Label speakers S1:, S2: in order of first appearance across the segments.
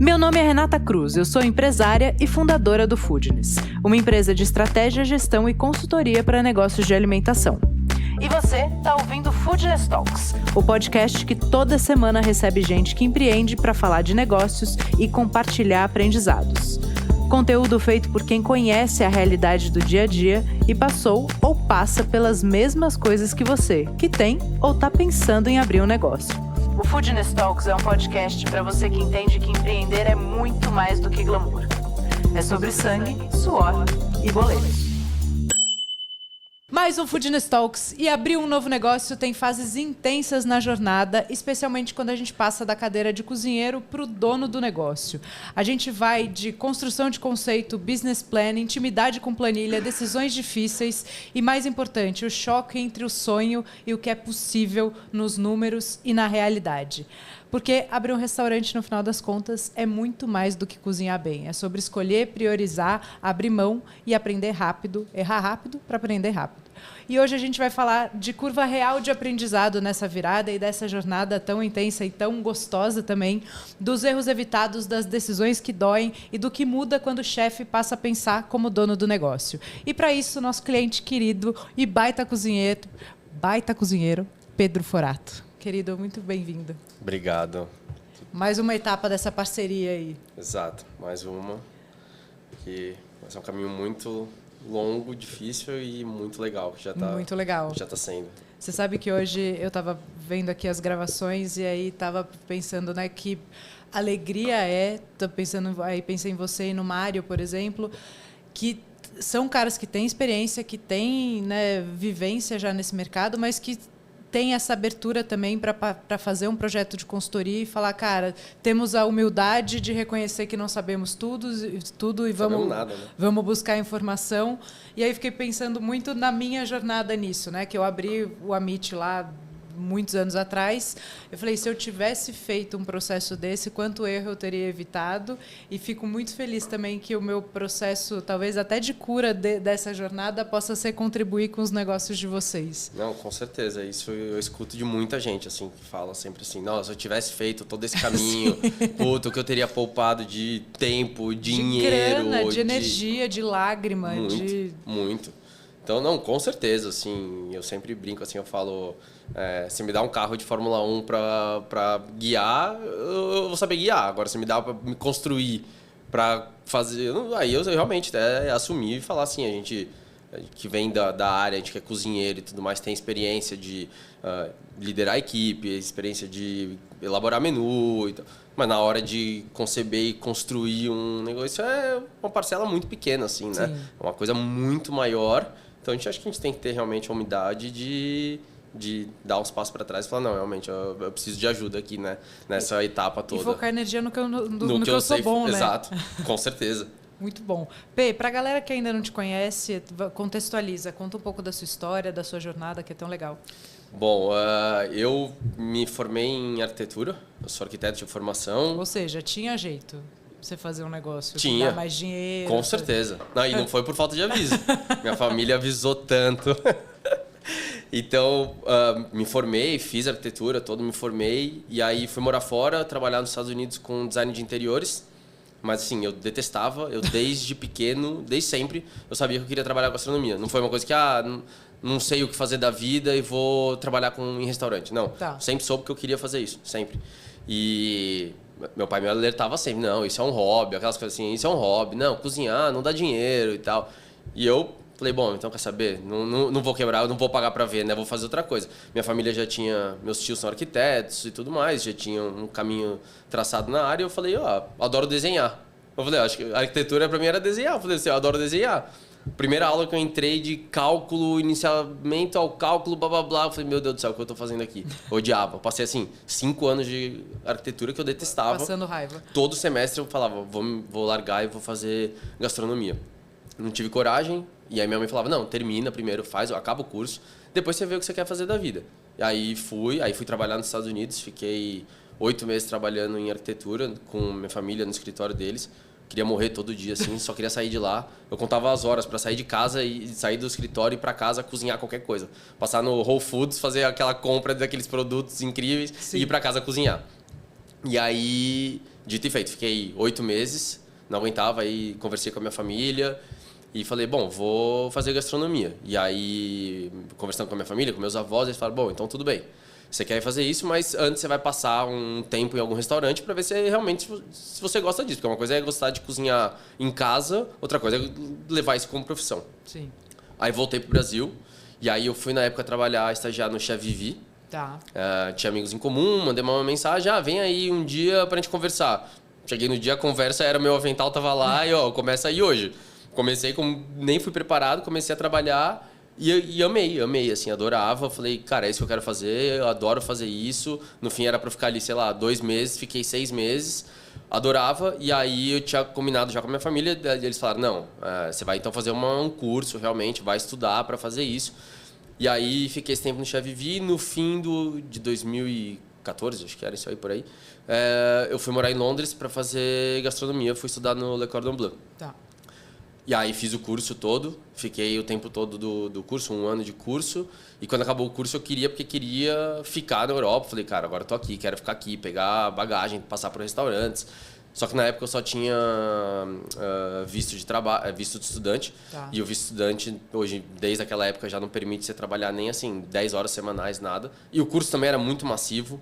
S1: Meu nome é Renata Cruz, eu sou empresária e fundadora do Foodness, uma empresa de estratégia, gestão e consultoria para negócios de alimentação. E você está ouvindo Foodness Talks, o podcast que toda semana recebe gente que empreende para falar de negócios e compartilhar aprendizados. Conteúdo feito por quem conhece a realidade do dia a dia e passou ou passa pelas mesmas coisas que você, que tem ou está pensando em abrir um negócio. O Foodness Talks é um podcast para você que entende que empreender é muito mais do que glamour. É sobre sangue, suor e boletos. Mais um Foodness Talks, e abrir um novo negócio tem fases intensas na jornada, especialmente quando a gente passa da cadeira de cozinheiro para o dono do negócio. A gente vai de construção de conceito, business plan, intimidade com planilha, decisões difíceis e, mais importante, o choque entre o sonho e o que é possível nos números e na realidade. Porque abrir um restaurante, no final das contas, é muito mais do que cozinhar bem. É sobre escolher, priorizar, abrir mão e aprender rápido, errar rápido para aprender rápido. E hoje a gente vai falar de curva real de aprendizado nessa virada e dessa jornada tão intensa e tão gostosa também, dos erros evitados, das decisões que doem e do que muda quando o chefe passa a pensar como dono do negócio. E para isso, nosso cliente querido e baita cozinheiro, Pedro Forato. Querido, muito bem-vindo.
S2: Obrigado.
S1: Mais uma etapa dessa parceria aí.
S2: Exato, mais uma. Que vai ser um caminho muito longo, difícil e muito legal.
S1: Muito legal.
S2: Já está sendo.
S1: Você sabe que hoje eu estava vendo aqui as gravações e aí estava pensando, né, que alegria pensei em você e no Mário, por exemplo, que são caras que têm experiência, que têm, né, vivência já nesse mercado, mas que tem essa abertura também para fazer um projeto de consultoria e falar, cara, temos a humildade de reconhecer que não sabemos tudo e vamos buscar informação. E aí fiquei pensando muito na minha jornada nisso, né? Que eu abri o Amit lá muitos anos atrás. Eu falei, se eu tivesse feito um processo desse, quanto erro eu teria evitado? E fico muito feliz também que o meu processo, talvez até de cura dessa jornada, possa ser contribuir com os negócios de vocês.
S2: Não, com certeza. Isso eu escuto de muita gente, assim, que fala sempre assim, não, se eu tivesse feito todo esse caminho, puto, o que eu teria poupado de tempo, dinheiro...
S1: De grana, de energia, de lágrima.
S2: Muito. Então, não, com certeza, assim, eu sempre brinco, assim, eu falo, se me dá um carro de Fórmula 1 para guiar, eu vou saber guiar. Agora, se me dá para me construir, para fazer... Aí eu realmente assumir e falar assim, a gente que vem da área, a gente que é cozinheiro e tudo mais, tem experiência de liderar a equipe, experiência de elaborar menu e tal. Mas na hora de conceber e construir um negócio, é uma parcela muito pequena, assim, né?
S1: Sim.
S2: É uma coisa muito maior. Então, acho que a gente tem que ter realmente a humildade de dar uns passos para trás e falar, não, realmente, eu preciso de ajuda aqui, né? Nessa etapa toda.
S1: E focar energia no que eu sou bom, né?
S2: Exato, com certeza.
S1: Muito bom. Pê, para a galera que ainda não te conhece, contextualiza, conta um pouco da sua história, da sua jornada, que é tão legal.
S2: Bom, eu me formei em arquitetura, eu sou arquiteto de formação.
S1: Ou seja, tinha jeito você fazer um negócio,
S2: tinha,
S1: dar mais dinheiro.
S2: Com certeza. Não, e não foi por falta de aviso. Minha família avisou tanto. Então, me formei, fiz arquitetura, me formei. E aí fui morar fora, trabalhar nos Estados Unidos com design de interiores. Mas assim, eu detestava, eu desde pequeno, desde sempre, eu sabia que eu queria trabalhar com gastronomia. Não foi uma coisa que, não sei o que fazer da vida e vou trabalhar em restaurante. Não, Sempre soube que eu queria fazer isso, sempre. E meu pai me alertava sempre, não, isso é um hobby, aquelas coisas assim, isso é um hobby, não, cozinhar não dá dinheiro e tal. E eu falei, bom, então quer saber, não vou quebrar, eu não vou pagar pra ver, né, vou fazer outra coisa. Minha família já tinha, meus tios são arquitetos e tudo mais, já tinha um caminho traçado na área, e eu falei, adoro desenhar. Eu falei, acho que a arquitetura pra mim era desenhar, eu falei assim, eu adoro desenhar. Primeira aula que eu entrei de cálculo, iniciamento ao cálculo, blá, blá, blá. Eu falei, meu Deus do céu, o que eu tô fazendo aqui? Eu odiava. Eu passei, assim, 5 anos de arquitetura que eu detestava.
S1: Passando raiva.
S2: Todo semestre eu falava, vou largar e vou fazer gastronomia. Não tive coragem. E aí minha mãe falava, não, termina primeiro, acaba o curso. Depois você vê o que você quer fazer da vida. E aí fui trabalhar nos Estados Unidos. Fiquei 8 meses trabalhando em arquitetura com minha família no escritório deles. Queria morrer todo dia, assim, só queria sair de lá. Eu contava as horas para sair de casa e sair do escritório e ir para casa cozinhar qualquer coisa. Passar no Whole Foods, fazer aquela compra daqueles produtos incríveis. Sim. E ir para casa cozinhar. E aí Dito e feito, fiquei 8 meses, não aguentava, aí conversei com a minha família e falei, bom, vou fazer gastronomia. E aí, conversando com a minha família, com meus avós, eles falaram, bom, então tudo bem. Você quer fazer isso, mas antes você vai passar um tempo em algum restaurante para ver se realmente se você gosta disso. Porque uma coisa é gostar de cozinhar em casa, outra coisa é levar isso como profissão.
S1: Sim.
S2: Aí voltei pro Brasil, e aí eu fui na época trabalhar, estagiar no Chef Vivi.
S1: Tá.
S2: Tinha amigos em comum, mandei uma mensagem, vem aí um dia pra gente conversar. Cheguei no dia, a conversa era, meu avental tava lá e começa aí hoje. Comecei, nem fui preparado, comecei a trabalhar e amei, assim, adorava. Falei, cara, é isso que eu quero fazer, eu adoro fazer isso. No fim era pra ficar ali, sei lá, 2 meses, fiquei 6 meses. Adorava, e aí eu tinha combinado já com a minha família, e eles falaram, não, você vai então fazer um curso, realmente, vai estudar para fazer isso. E aí fiquei esse tempo no Chef Vivi, no fim de 2014, acho que era isso aí por aí, eu fui morar em Londres para fazer gastronomia, fui estudar no Le Cordon Bleu.
S1: Tá.
S2: E aí fiz o curso todo, fiquei o tempo todo do curso, 1 ano de curso. E quando acabou o curso eu porque queria ficar na Europa. Falei, cara, agora eu tô aqui, quero ficar aqui, pegar bagagem, passar por restaurantes. Só que na época eu só tinha visto de trabalho, visto de estudante.
S1: Tá.
S2: E o visto de estudante, hoje, desde aquela época, já não permite você trabalhar nem assim 10 horas semanais, nada. E o curso também era muito massivo.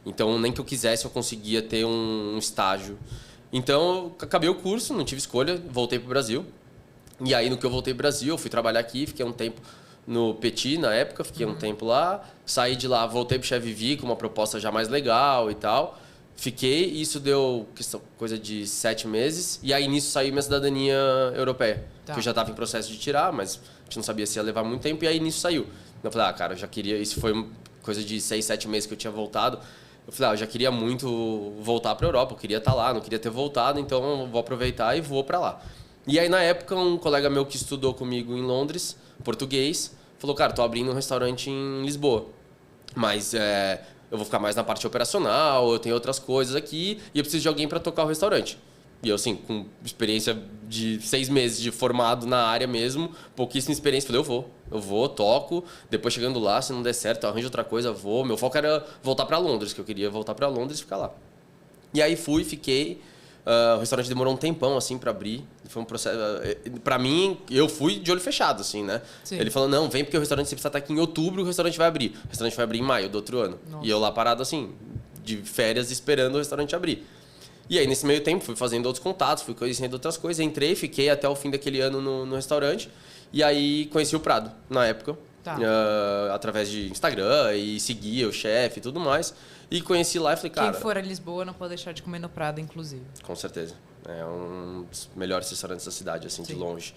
S2: Então nem que eu quisesse eu conseguia ter um estágio. Então eu acabei o curso, não tive escolha, voltei pro Brasil. E aí, no que eu voltei pro Brasil, eu fui trabalhar aqui, fiquei um tempo no Petit, na época, fiquei um tempo lá. Saí de lá, voltei pro Chef Vivi com uma proposta já mais legal e tal. Fiquei, e isso deu coisa de 7 meses. E aí, nisso, saiu minha cidadania europeia.
S1: Tá.
S2: Que eu já estava em processo de tirar, mas a gente não sabia se ia levar muito tempo. E aí, nisso, saiu. Eu falei, cara, eu já queria... Isso foi coisa de 6, 7 meses que eu tinha voltado. Eu falei, eu já queria muito voltar pra Europa. Eu queria estar lá, não queria ter voltado. Então, eu vou aproveitar e vou pra lá. E aí, na época, um colega meu que estudou comigo em Londres, português, falou, cara, tô abrindo um restaurante em Lisboa, mas eu vou ficar mais na parte operacional, eu tenho outras coisas aqui e eu preciso de alguém para tocar o restaurante. E eu, assim, com experiência de 6 meses de formado na área mesmo, pouquíssima experiência, falei, eu vou, toco, depois chegando lá, se não der certo, eu arranjo outra coisa, vou. Meu foco era voltar para Londres, que eu queria voltar para Londres e ficar lá. E aí fiquei... o restaurante demorou um tempão, assim, para abrir. Foi um processo... Para mim, eu fui de olho fechado, assim, né?
S1: Sim.
S2: Ele falou, não, vem porque o restaurante você precisa estar aqui em outubro, o restaurante vai abrir. O restaurante vai abrir em maio do outro ano.
S1: Nossa.
S2: E eu lá parado, assim, de férias, esperando o restaurante abrir. E aí, nesse meio tempo, fui fazendo outros contatos, fui conhecendo outras coisas. Entrei, fiquei até o fim daquele ano no restaurante. E aí, conheci o Prado, na época.
S1: Tá.
S2: Através de Instagram, e seguia o chefe e tudo mais. E conheci lá e falei, cara...
S1: Quem for a Lisboa não pode deixar de comer no Prado, inclusive.
S2: Com certeza. É um dos melhores restaurantes da cidade, assim,
S1: Sim.
S2: de longe.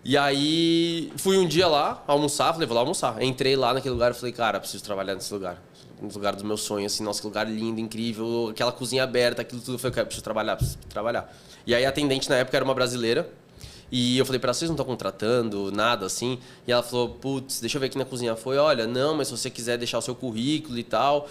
S2: E aí, fui um dia lá almoçar, falei, vou lá almoçar. Entrei lá naquele lugar e falei, cara, preciso trabalhar nesse lugar. Um lugar dos meus sonhos, assim, nossa, que lugar lindo, incrível, aquela cozinha aberta, aquilo tudo. Eu falei, cara, preciso trabalhar. E aí, a atendente na época era uma brasileira. E eu falei pra ela, vocês não estão contratando nada, assim? E ela falou, putz, deixa eu ver aqui na cozinha. Foi, olha, não, mas se você quiser deixar o seu currículo e tal,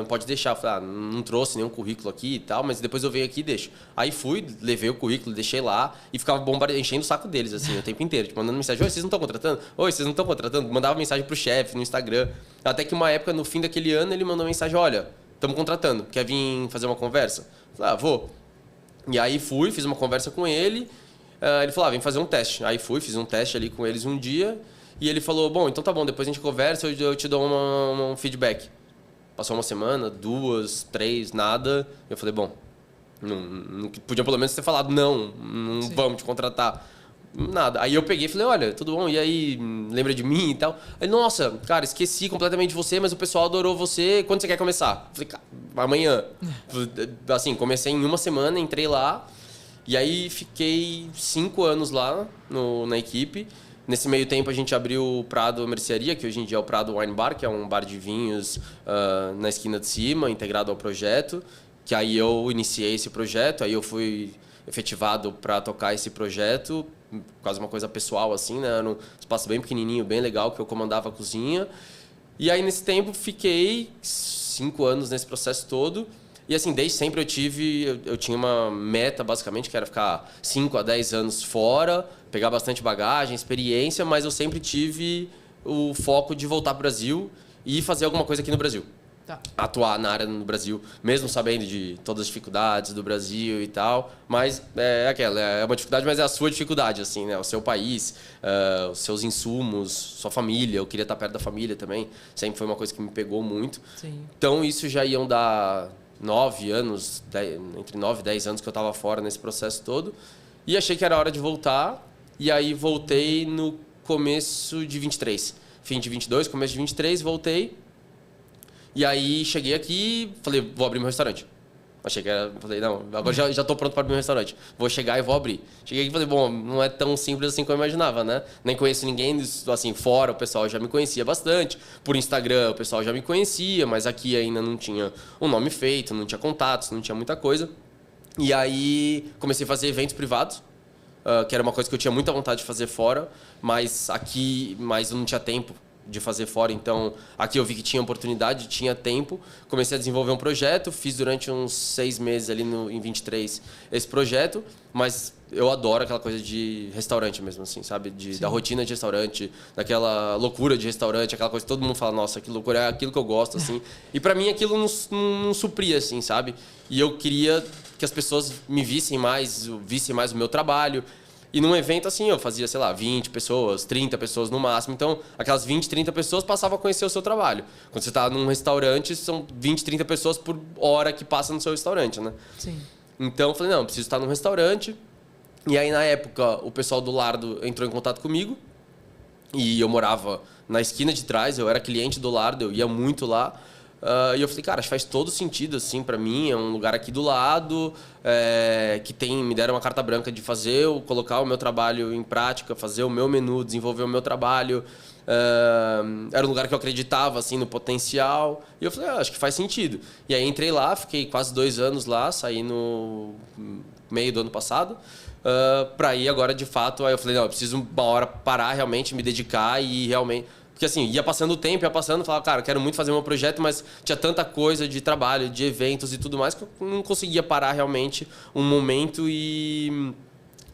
S2: pode deixar. Eu falei, não trouxe nenhum currículo aqui e tal, mas depois eu venho aqui e deixo. Aí fui, levei o currículo, deixei lá e ficava enchendo o saco deles, assim, o tempo inteiro. Tipo, mandando mensagem, oi, vocês não estão contratando? Oi, vocês não estão contratando? Mandava mensagem pro chefe no Instagram. Até que uma época, no fim daquele ano, ele mandou mensagem, olha, estamos contratando, quer vir fazer uma conversa? Eu falei, vou. E aí fiz uma conversa com ele. Ele falou, vem fazer um teste. Aí fiz um teste ali com eles um dia. E ele falou, bom, então tá bom, depois a gente conversa, eu te dou um feedback. Passou uma semana, 2, 3, nada. Eu falei, bom, não podia pelo menos ter falado, não
S1: Sim.
S2: vamos te contratar. Nada. Aí eu peguei e falei, olha, tudo bom? E aí, lembra de mim e tal? Ele, nossa, cara, esqueci completamente de você, mas o pessoal adorou você. Quando você quer começar? Eu falei, cara, amanhã. Assim, comecei em uma semana, entrei lá. E aí fiquei 5 anos lá na equipe. Nesse meio tempo a gente abriu o Prado Mercearia, que hoje em dia é o Prado Wine Bar, que é um bar de vinhos na esquina de cima, integrado ao projeto. Que aí eu iniciei esse projeto, aí eu fui efetivado para tocar esse projeto, quase uma coisa pessoal assim, né? Era um espaço bem pequenininho, bem legal, que eu comandava a cozinha. E aí nesse tempo fiquei 5 anos nesse processo todo. E assim, desde sempre eu tinha uma meta, basicamente, que era ficar 5 a 10 anos fora, pegar bastante bagagem, experiência, mas eu sempre tive o foco de voltar para o Brasil e fazer alguma coisa aqui no Brasil. atuar na área no Brasil, mesmo sabendo de todas as dificuldades do Brasil e tal. Mas é uma dificuldade, mas é a sua dificuldade, assim, né? O seu país, os seus insumos, sua família. Eu queria estar perto da família também. Sempre foi uma coisa que me pegou muito.
S1: Sim.
S2: Então, isso já iam dar 9 anos, entre 9 e 10 anos que eu estava fora nesse processo todo. E achei que era hora de voltar. E aí voltei no começo de 23. Fim de 22, começo de 23, voltei. E aí cheguei aqui e falei, vou abrir meu restaurante. Falei, não, agora já estou pronto para abrir meu restaurante. Vou chegar e vou abrir. Cheguei aqui e falei, bom, não é tão simples assim como eu imaginava, né? Nem conheço ninguém, assim, fora o pessoal já me conhecia bastante. Por Instagram o pessoal já me conhecia, mas aqui ainda não tinha um nome feito, não tinha contatos, não tinha muita coisa. E aí comecei a fazer eventos privados, que era uma coisa que eu tinha muita vontade de fazer fora, mas eu não tinha tempo de fazer fora, então aqui eu vi que tinha oportunidade, tinha tempo, comecei a desenvolver um projeto, fiz durante uns 6 meses ali em 23 esse projeto, mas eu adoro aquela coisa de restaurante mesmo, assim, sabe? Da rotina de restaurante, daquela loucura de restaurante, aquela coisa que todo mundo fala, nossa, que loucura, é aquilo que eu gosto, assim. E pra mim aquilo não supria, assim, sabe? E eu queria que as pessoas me vissem mais o meu trabalho. E num evento assim, eu fazia, sei lá, 20 pessoas, 30 pessoas no máximo. Então, aquelas 20, 30 pessoas passavam a conhecer o seu trabalho. Quando você está num restaurante, são 20, 30 pessoas por hora que passa no seu restaurante, né?
S1: Sim.
S2: Então, eu falei, não, eu preciso estar num restaurante. E aí, na época, o pessoal do Lardo entrou em contato comigo. E eu morava na esquina de trás, eu era cliente do Lardo, eu ia muito lá. E eu falei, cara, acho que faz todo sentido, assim, pra mim. É um lugar aqui do lado, que me deram uma carta branca de colocar o meu trabalho em prática, fazer o meu menu, desenvolver o meu trabalho. Era um lugar que eu acreditava, assim, no potencial. E eu falei, acho que faz sentido. E aí entrei lá, fiquei quase 2 anos lá, saí no meio do ano passado. Pra ir agora, de fato, aí eu falei, não, eu preciso uma hora parar realmente, me dedicar e realmente... Porque assim, ia passando o tempo, falava, cara, eu quero muito fazer meu projeto, mas tinha tanta coisa de trabalho, de eventos e tudo mais, que eu não conseguia parar realmente um momento e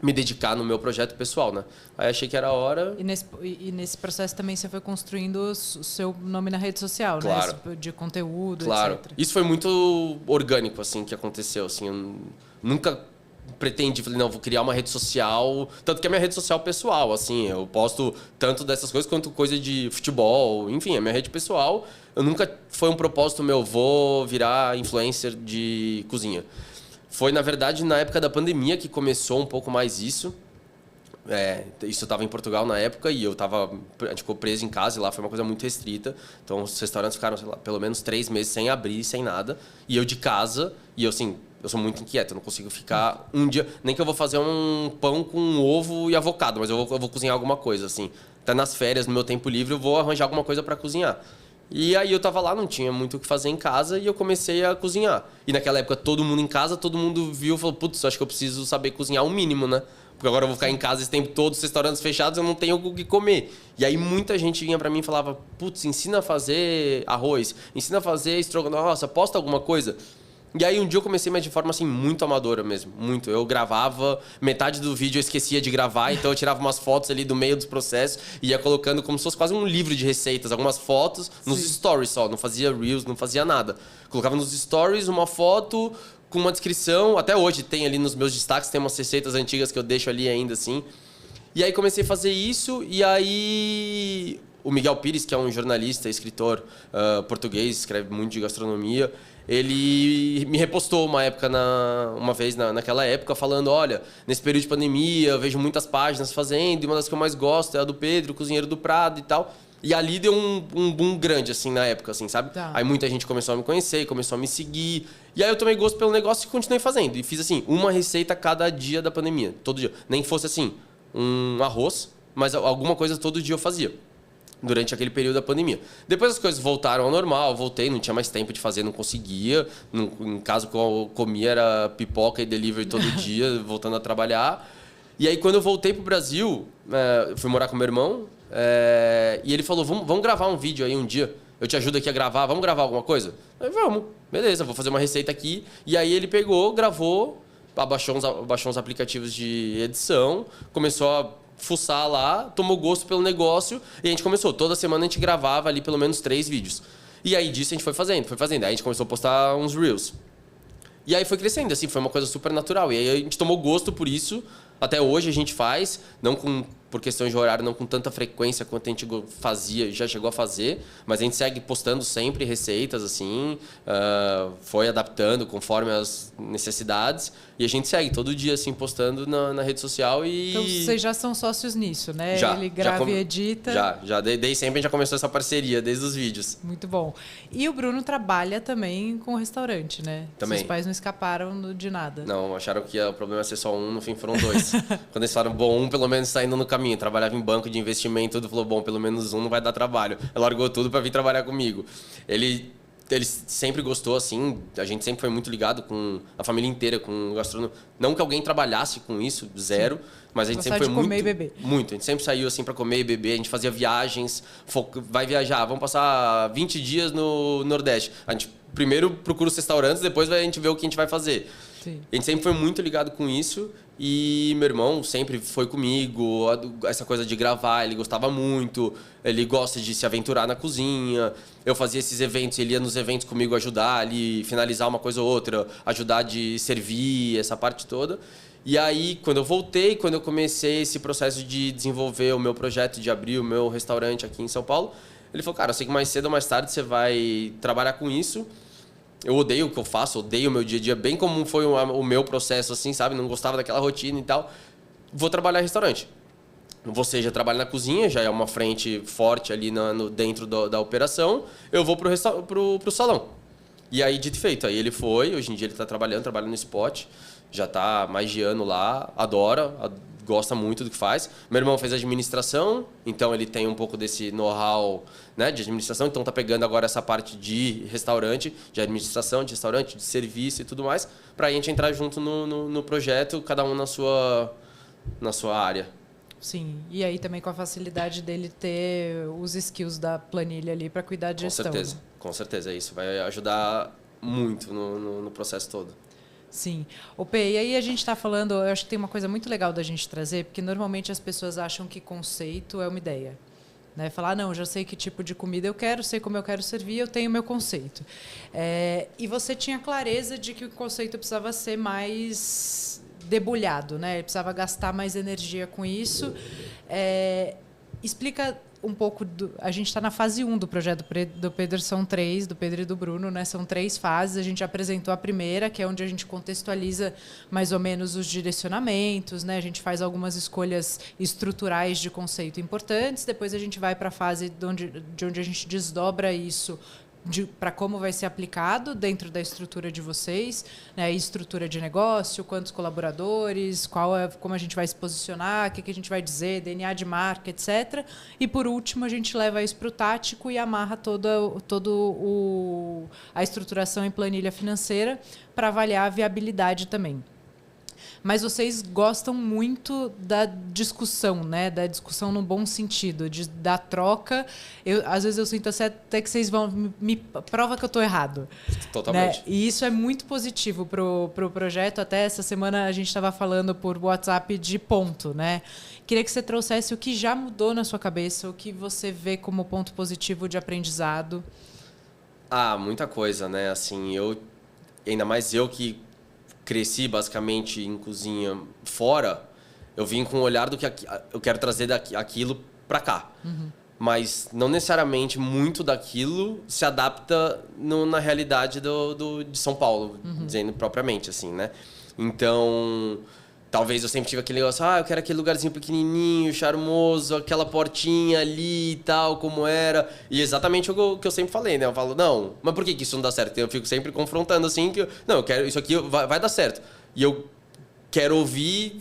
S2: me dedicar no meu projeto pessoal, né? Aí achei que era a hora...
S1: E nesse processo também você foi construindo o seu nome na rede social,
S2: claro.
S1: Né? De conteúdo,
S2: claro.
S1: etc.
S2: Isso foi muito orgânico, assim, que aconteceu, assim, eu nunca... falei, não, vou criar uma rede social, tanto que é minha rede social pessoal, assim, eu posto tanto dessas coisas quanto coisa de futebol, enfim, é minha rede pessoal. Eu nunca foi um propósito meu, vou virar influencer de cozinha. Foi, na verdade, na época da pandemia que começou um pouco mais isso. Isso eu estava em Portugal na época e a gente ficou preso em casa e lá foi uma coisa muito restrita. Então os restaurantes ficaram, sei lá, pelo menos 3 meses sem abrir, sem nada. E eu de casa, e eu assim, eu sou muito inquieto, eu não consigo ficar um dia... Nem que eu vou fazer um pão com ovo e avocado, mas eu vou cozinhar alguma coisa, assim. Até nas férias, no meu tempo livre, eu vou arranjar alguma coisa para cozinhar. E aí eu tava lá, não tinha muito o que fazer em casa e eu comecei a cozinhar. E naquela época, todo mundo em casa, todo mundo viu e falou, putz, acho que eu preciso saber cozinhar o mínimo, né? Porque agora eu vou ficar em casa esse tempo todo, os restaurantes fechados, eu não tenho o que comer. E aí muita gente vinha pra mim e falava, putz, ensina a fazer arroz, ensina a fazer estrogonofe, nossa, posta alguma coisa. E aí um dia eu comecei, mas de forma assim, muito amadora mesmo, muito. Eu gravava, metade do vídeo eu esquecia de gravar, então eu tirava umas fotos ali do meio dos processos e ia colocando como se fosse quase um livro de receitas, algumas fotos nos stories só, não fazia reels, não fazia nada. Colocava nos stories uma foto com uma descrição, até hoje tem ali nos meus destaques, tem umas receitas antigas que eu deixo ali ainda assim. E aí comecei a fazer isso e aí o Miguel Pires, que é um jornalista, escritor português, escreve muito de gastronomia, ele me repostou uma vez naquela época, falando, olha, nesse período de pandemia eu vejo muitas páginas fazendo, e uma das que eu mais gosto é a do Pedro, cozinheiro do Prado e tal. E ali deu um boom grande, assim, na época, assim, sabe?
S1: Tá.
S2: Aí muita gente começou a me conhecer, começou a me seguir. E aí eu tomei gosto pelo negócio e continuei fazendo. E fiz, assim, uma receita cada dia da pandemia, todo dia. Nem que fosse, assim, um arroz, mas alguma coisa todo dia eu fazia. Durante aquele período da pandemia. Depois as coisas voltaram ao normal, voltei, não tinha mais tempo de fazer, não conseguia. Em casa, o que eu comia era pipoca e delivery todo dia, voltando a trabalhar. E aí, quando eu voltei pro Brasil, fui morar com meu irmão, e ele falou, vamos gravar um vídeo aí um dia. Eu te ajudo aqui a gravar, vamos gravar alguma coisa? Eu, vamos, beleza, vou fazer uma receita aqui. E aí ele pegou, gravou, baixou uns aplicativos de edição, começou a fuçar lá, tomou gosto pelo negócio e a gente começou. Toda semana a gente gravava ali pelo menos 3 vídeos. E aí disso a gente foi fazendo. Aí a gente começou a postar uns Reels. E aí foi crescendo, assim, foi uma coisa super natural. E aí a gente tomou gosto por isso. Até hoje a gente faz, não por questões de horário, não com tanta frequência quanto a gente fazia, já chegou a fazer, mas a gente segue postando sempre receitas, assim, foi adaptando conforme as necessidades, e a gente segue todo dia, assim, postando na rede social e...
S1: Então vocês já são sócios nisso, né?
S2: Já,
S1: Ele grava e edita.
S2: Já, desde sempre a gente já começou essa parceria, desde os vídeos.
S1: Muito bom. E o Bruno trabalha também com restaurante, né?
S2: Também.
S1: Seus pais não escaparam de nada.
S2: Não, acharam que o problema ia ser só um, no fim foram dois. Quando eles falaram, bom, um pelo menos está indo no caminho. Trabalhava em banco de investimento, tudo falou, bom, pelo menos um não vai dar trabalho. Ele largou tudo para vir trabalhar comigo. Ele sempre gostou, assim, a gente sempre foi muito ligado com a família inteira, com gastronomia. Não que alguém trabalhasse com isso, zero, sim, mas a gente sempre foi muito...
S1: comer e beber.
S2: Muito, a gente sempre saiu, assim, para comer e beber, a gente fazia viagens, vai viajar, vamos passar 20 dias no Nordeste. A gente primeiro procura os restaurantes, depois a gente vê o que a gente vai fazer.
S1: Sim.
S2: A gente sempre foi muito ligado com isso e meu irmão sempre foi comigo, essa coisa de gravar, ele gostava muito, ele gosta de se aventurar na cozinha. Eu fazia esses eventos, ele ia nos eventos comigo ajudar ali, finalizar uma coisa ou outra, ajudar de servir, essa parte toda. E aí, quando eu voltei, quando eu comecei esse processo de desenvolver o meu projeto, de abrir o meu restaurante aqui em São Paulo, ele falou, cara, eu sei que mais cedo ou mais tarde você vai trabalhar com isso. Eu odeio o que eu faço, odeio o meu dia a dia, bem como foi o meu processo, assim, sabe? Não gostava daquela rotina e tal. Vou trabalhar em restaurante. Você já trabalha na cozinha, já é uma frente forte ali dentro da operação. Eu vou pro salão. E aí, dito e feito. Aí ele foi, hoje em dia ele está trabalha no Spot. Já está mais de ano lá, adora, gosta muito do que faz. Meu irmão fez administração, então ele tem um pouco desse know-how, né, de administração, então tá pegando agora essa parte de restaurante, de administração, de restaurante, de serviço e tudo mais, para a gente entrar junto no projeto, cada um na sua área.
S1: Sim, e aí também com a facilidade dele ter os skills da planilha ali para cuidar de gestão.
S2: Com certeza, isso vai ajudar muito no processo todo.
S1: Sim. P, e aí a gente está falando, eu acho que tem uma coisa muito legal da gente trazer, porque normalmente as pessoas acham que conceito é uma ideia. Né? Falar, não, já sei que tipo de comida eu quero, sei como eu quero servir, eu tenho meu conceito. E você tinha clareza de que o conceito precisava ser mais debulhado, né? Ele precisava gastar mais energia com isso. Explica um pouco a gente está na fase 1 do projeto do Pedro, são 3, do Pedro e do Bruno, né? São 3 fases. A gente apresentou a primeira, que é onde a gente contextualiza mais ou menos os direcionamentos, né? A gente faz algumas escolhas estruturais de conceito importantes, depois a gente vai para a fase de onde a gente desdobra isso para como vai ser aplicado dentro da estrutura de vocês, né? Estrutura de negócio, quantos colaboradores, como a gente vai se posicionar, o que a gente vai dizer, DNA de marca, etc. E, por último, a gente leva isso para o tático e amarra toda a estruturação em planilha financeira para avaliar a viabilidade também. Mas vocês gostam muito da discussão, né? Da discussão no bom sentido, da troca. Às vezes eu sinto até que vocês vão me prova que eu estou errado.
S2: Totalmente.
S1: Né? E isso é muito positivo pro projeto. Até essa semana a gente estava falando por WhatsApp de ponto, né? Queria que você trouxesse o que já mudou na sua cabeça, o que você vê como ponto positivo de aprendizado.
S2: Muita coisa, né? Assim, ainda mais eu que cresci basicamente em cozinha fora, eu vim com o olhar do que eu quero trazer aquilo para cá. Uhum. Mas não necessariamente muito daquilo se adapta na realidade de São Paulo, dizendo propriamente assim, né? Então, talvez eu sempre tive aquele negócio, eu quero aquele lugarzinho pequenininho, charmoso, aquela portinha ali e tal, como era. E exatamente o que eu sempre falei, né? Eu falo, não, mas por que isso não dá certo? Eu fico sempre confrontando assim, eu quero, isso aqui vai dar certo. E eu quero ouvir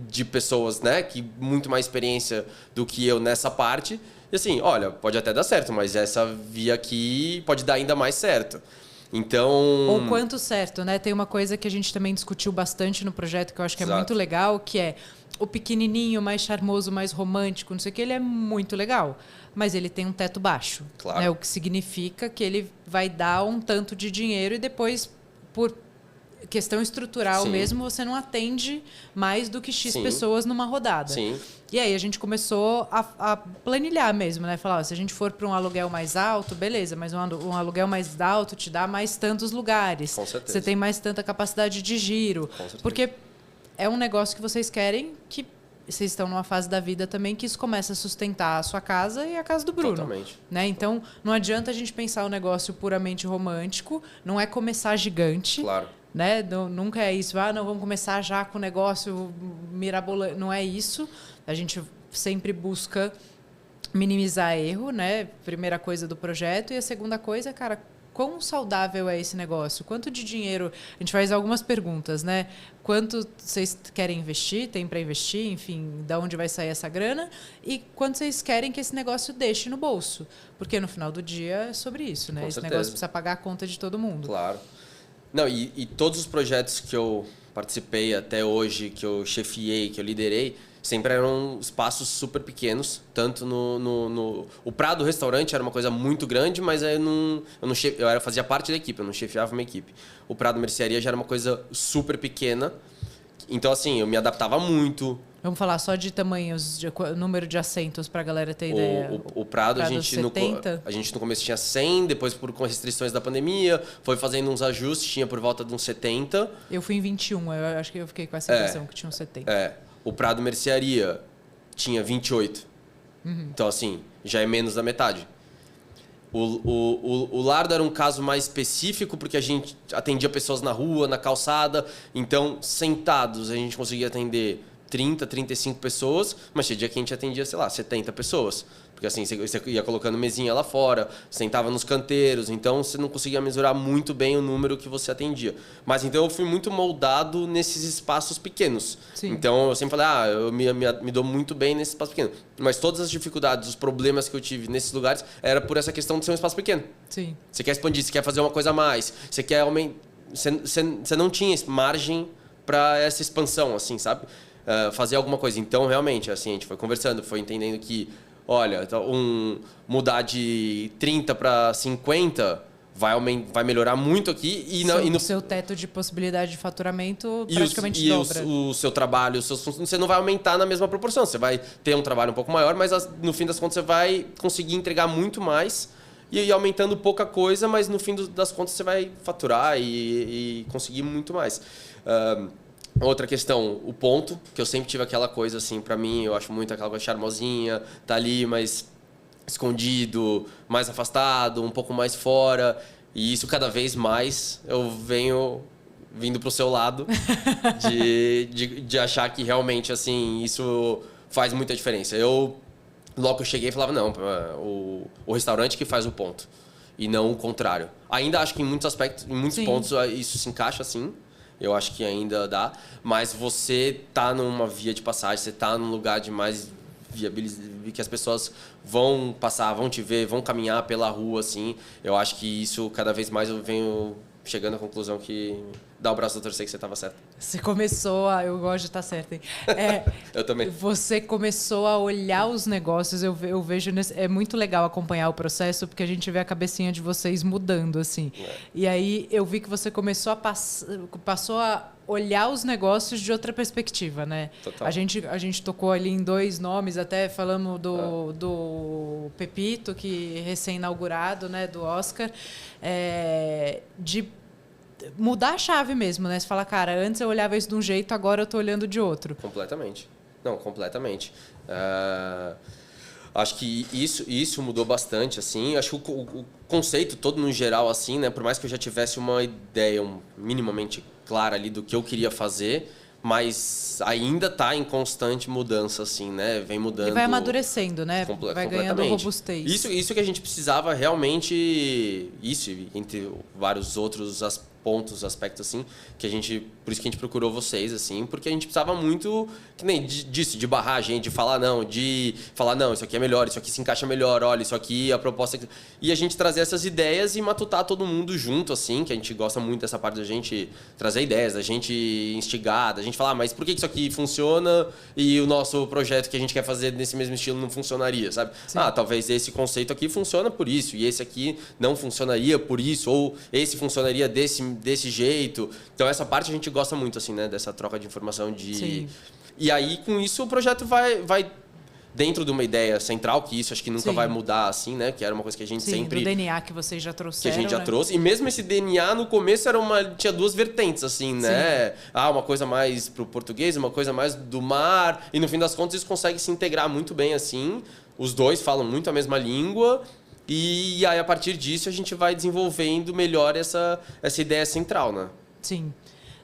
S2: de pessoas, né, que muito mais experiência do que eu nessa parte. E assim, olha, pode até dar certo, mas essa via aqui pode dar ainda mais certo. Então...
S1: Ou quanto certo, né? Tem uma coisa que a gente também discutiu bastante no projeto, que eu acho que é muito legal, que é o pequenininho, mais charmoso, mais romântico, não sei o que, ele é muito legal. Mas ele tem um teto baixo.
S2: Claro.
S1: Né? O que significa que ele vai dar um tanto de dinheiro e depois, por questão estrutural
S2: Sim.
S1: mesmo, você não atende mais do que X
S2: Sim.
S1: pessoas numa rodada.
S2: Sim.
S1: E aí a gente começou a planilhar mesmo, né? Falar, ó, se a gente for para um aluguel mais alto, beleza, mas um aluguel mais alto te dá mais tantos lugares.
S2: Com certeza.
S1: Você tem mais tanta capacidade de giro.
S2: Com certeza.
S1: Porque é um negócio que vocês querem, que vocês estão numa fase da vida também que isso começa a sustentar a sua casa e a casa do Bruno.
S2: Totalmente.
S1: Né? Então, não adianta a gente pensar o negócio puramente romântico, não é começar gigante.
S2: Claro.
S1: Né? Nunca é isso, não, vamos começar já com o negócio mirabolante. Não é isso. A gente sempre busca minimizar erro, né? Primeira coisa do projeto. E a segunda coisa, cara, quão saudável é esse negócio? Quanto de dinheiro... A gente faz algumas perguntas, né? Quanto vocês querem investir? Tem para investir? Enfim, de onde vai sair essa grana? E quanto vocês querem que esse negócio deixe no bolso? Porque no final do dia é sobre isso, né?
S2: Com
S1: esse
S2: certeza.
S1: negócio precisa pagar a conta de todo mundo.
S2: Claro. Não, e todos os projetos que eu participei até hoje, que eu chefiei, que eu liderei, sempre eram espaços super pequenos. Tanto o Prado Restaurante era uma coisa muito grande, mas fazia parte da equipe, eu não chefiava uma equipe. O Prado Mercearia já era uma coisa super pequena. Então, assim, eu me adaptava muito.
S1: Vamos falar só de tamanhos, de número de assentos para a galera ter ideia.
S2: O Prado, a gente no começo tinha 100, depois com restrições da pandemia, foi fazendo uns ajustes, tinha por volta de uns 70.
S1: Eu fui em 21, eu acho que eu fiquei com essa impressão que tinha uns 70.
S2: O Prado Mercearia tinha 28. Então, assim, já é menos da metade. O Lardo era um caso mais específico, porque a gente atendia pessoas na rua, na calçada. Então, sentados, a gente conseguia atender 30, 35 pessoas, mas tinha dia que a gente atendia, sei lá, 70 pessoas. Porque assim, você ia colocando mesinha lá fora, sentava nos canteiros, então você não conseguia mesurar muito bem o número que você atendia. Mas então eu fui muito moldado nesses espaços pequenos.
S1: Sim.
S2: Então eu sempre falei, eu me dou muito bem nesse espaço pequeno. Mas todas as dificuldades, os problemas que eu tive nesses lugares, era por essa questão de ser um espaço pequeno.
S1: Sim.
S2: Você quer expandir, você quer fazer uma coisa a mais, você quer aumentar... Você não tinha margem para essa expansão, assim, sabe? Fazer alguma coisa. Então, realmente, assim, a gente foi conversando, foi entendendo que, olha, mudar de 30 para 50 vai melhorar muito aqui.
S1: E seu teto de possibilidade de faturamento praticamente dobra.
S2: O seu trabalho, você não vai aumentar na mesma proporção. Você vai ter um trabalho um pouco maior, mas no fim das contas você vai conseguir entregar muito mais e ir aumentando pouca coisa, mas no fim das contas você vai faturar e conseguir muito mais. Outra questão, o ponto, que eu sempre tive aquela coisa assim, pra mim, eu acho muito aquela coisa charmosinha, tá ali mais escondido, mais afastado, um pouco mais fora. E isso cada vez mais eu venho vindo pro seu lado de achar que realmente assim, isso faz muita diferença. Logo que eu cheguei, falava, não, o restaurante que faz o ponto, e não o contrário. Ainda acho que em muitos aspectos, em muitos pontos, isso se encaixa assim. Eu acho que ainda dá, mas você tá numa via de passagem, você tá num lugar de mais viabilidade, que as pessoas vão passar, vão te ver, vão caminhar pela rua, assim. Eu acho que isso, cada vez mais, eu venho chegando à conclusão que dá o braço a torcer que você estava certo.
S1: Você começou eu gosto de estar certo, hein?
S2: Eu também.
S1: Você começou a olhar os negócios, eu vejo... É muito legal acompanhar o processo, porque a gente vê a cabecinha de vocês mudando, assim. E aí, eu vi que você começou passou a olhar os negócios de outra perspectiva, né?
S2: Total.
S1: A gente tocou ali em 2 nomes, até falamos do Pepito, que recém-inaugurado, né? Do Oscar. De mudar a chave mesmo, né? Você fala, cara, antes eu olhava isso de um jeito, agora eu tô olhando de outro.
S2: Completamente. Não, completamente. Acho que isso mudou bastante, assim. Acho que o conceito todo no geral, assim, né? Por mais que eu já tivesse uma ideia minimamente clara ali do que eu queria fazer, mas ainda está em constante mudança, assim, né? Vem mudando.
S1: E vai amadurecendo, né? Vai ganhando robustez.
S2: Isso que a gente precisava realmente... Isso, entre vários outros aspectos, assim, que a gente Por isso que a gente procurou vocês, assim, porque a gente precisava muito, que nem disso, de barrar a gente, de falar não, isso aqui é melhor, isso aqui se encaixa melhor, olha, isso aqui, a proposta... E a gente trazer essas ideias e matutar todo mundo junto, assim, que a gente gosta muito dessa parte da gente trazer ideias, da gente instigar, da gente falar, mas por que isso aqui funciona e o nosso projeto que a gente quer fazer nesse mesmo estilo não funcionaria, sabe? Sim. Talvez esse conceito aqui funciona por isso, e esse aqui não funcionaria por isso, ou esse funcionaria desse jeito. Então, essa parte a gente gosta muito, assim, né? Dessa troca de informação. Sim. E aí, com isso, o projeto vai dentro de uma ideia central, que isso acho que nunca Sim. vai mudar, assim, né? Que era uma coisa que a gente
S1: Sim,
S2: sempre...
S1: do DNA que vocês já trouxeram,
S2: que a gente já trouxe. E mesmo esse DNA, no começo, tinha duas vertentes, assim, né? Sim. Uma coisa mais pro português, uma coisa mais do mar. E, no fim das contas, isso consegue se integrar muito bem, assim. Os dois falam muito a mesma língua. E aí, a partir disso, a gente vai desenvolvendo melhor essa ideia central, né?
S1: Sim.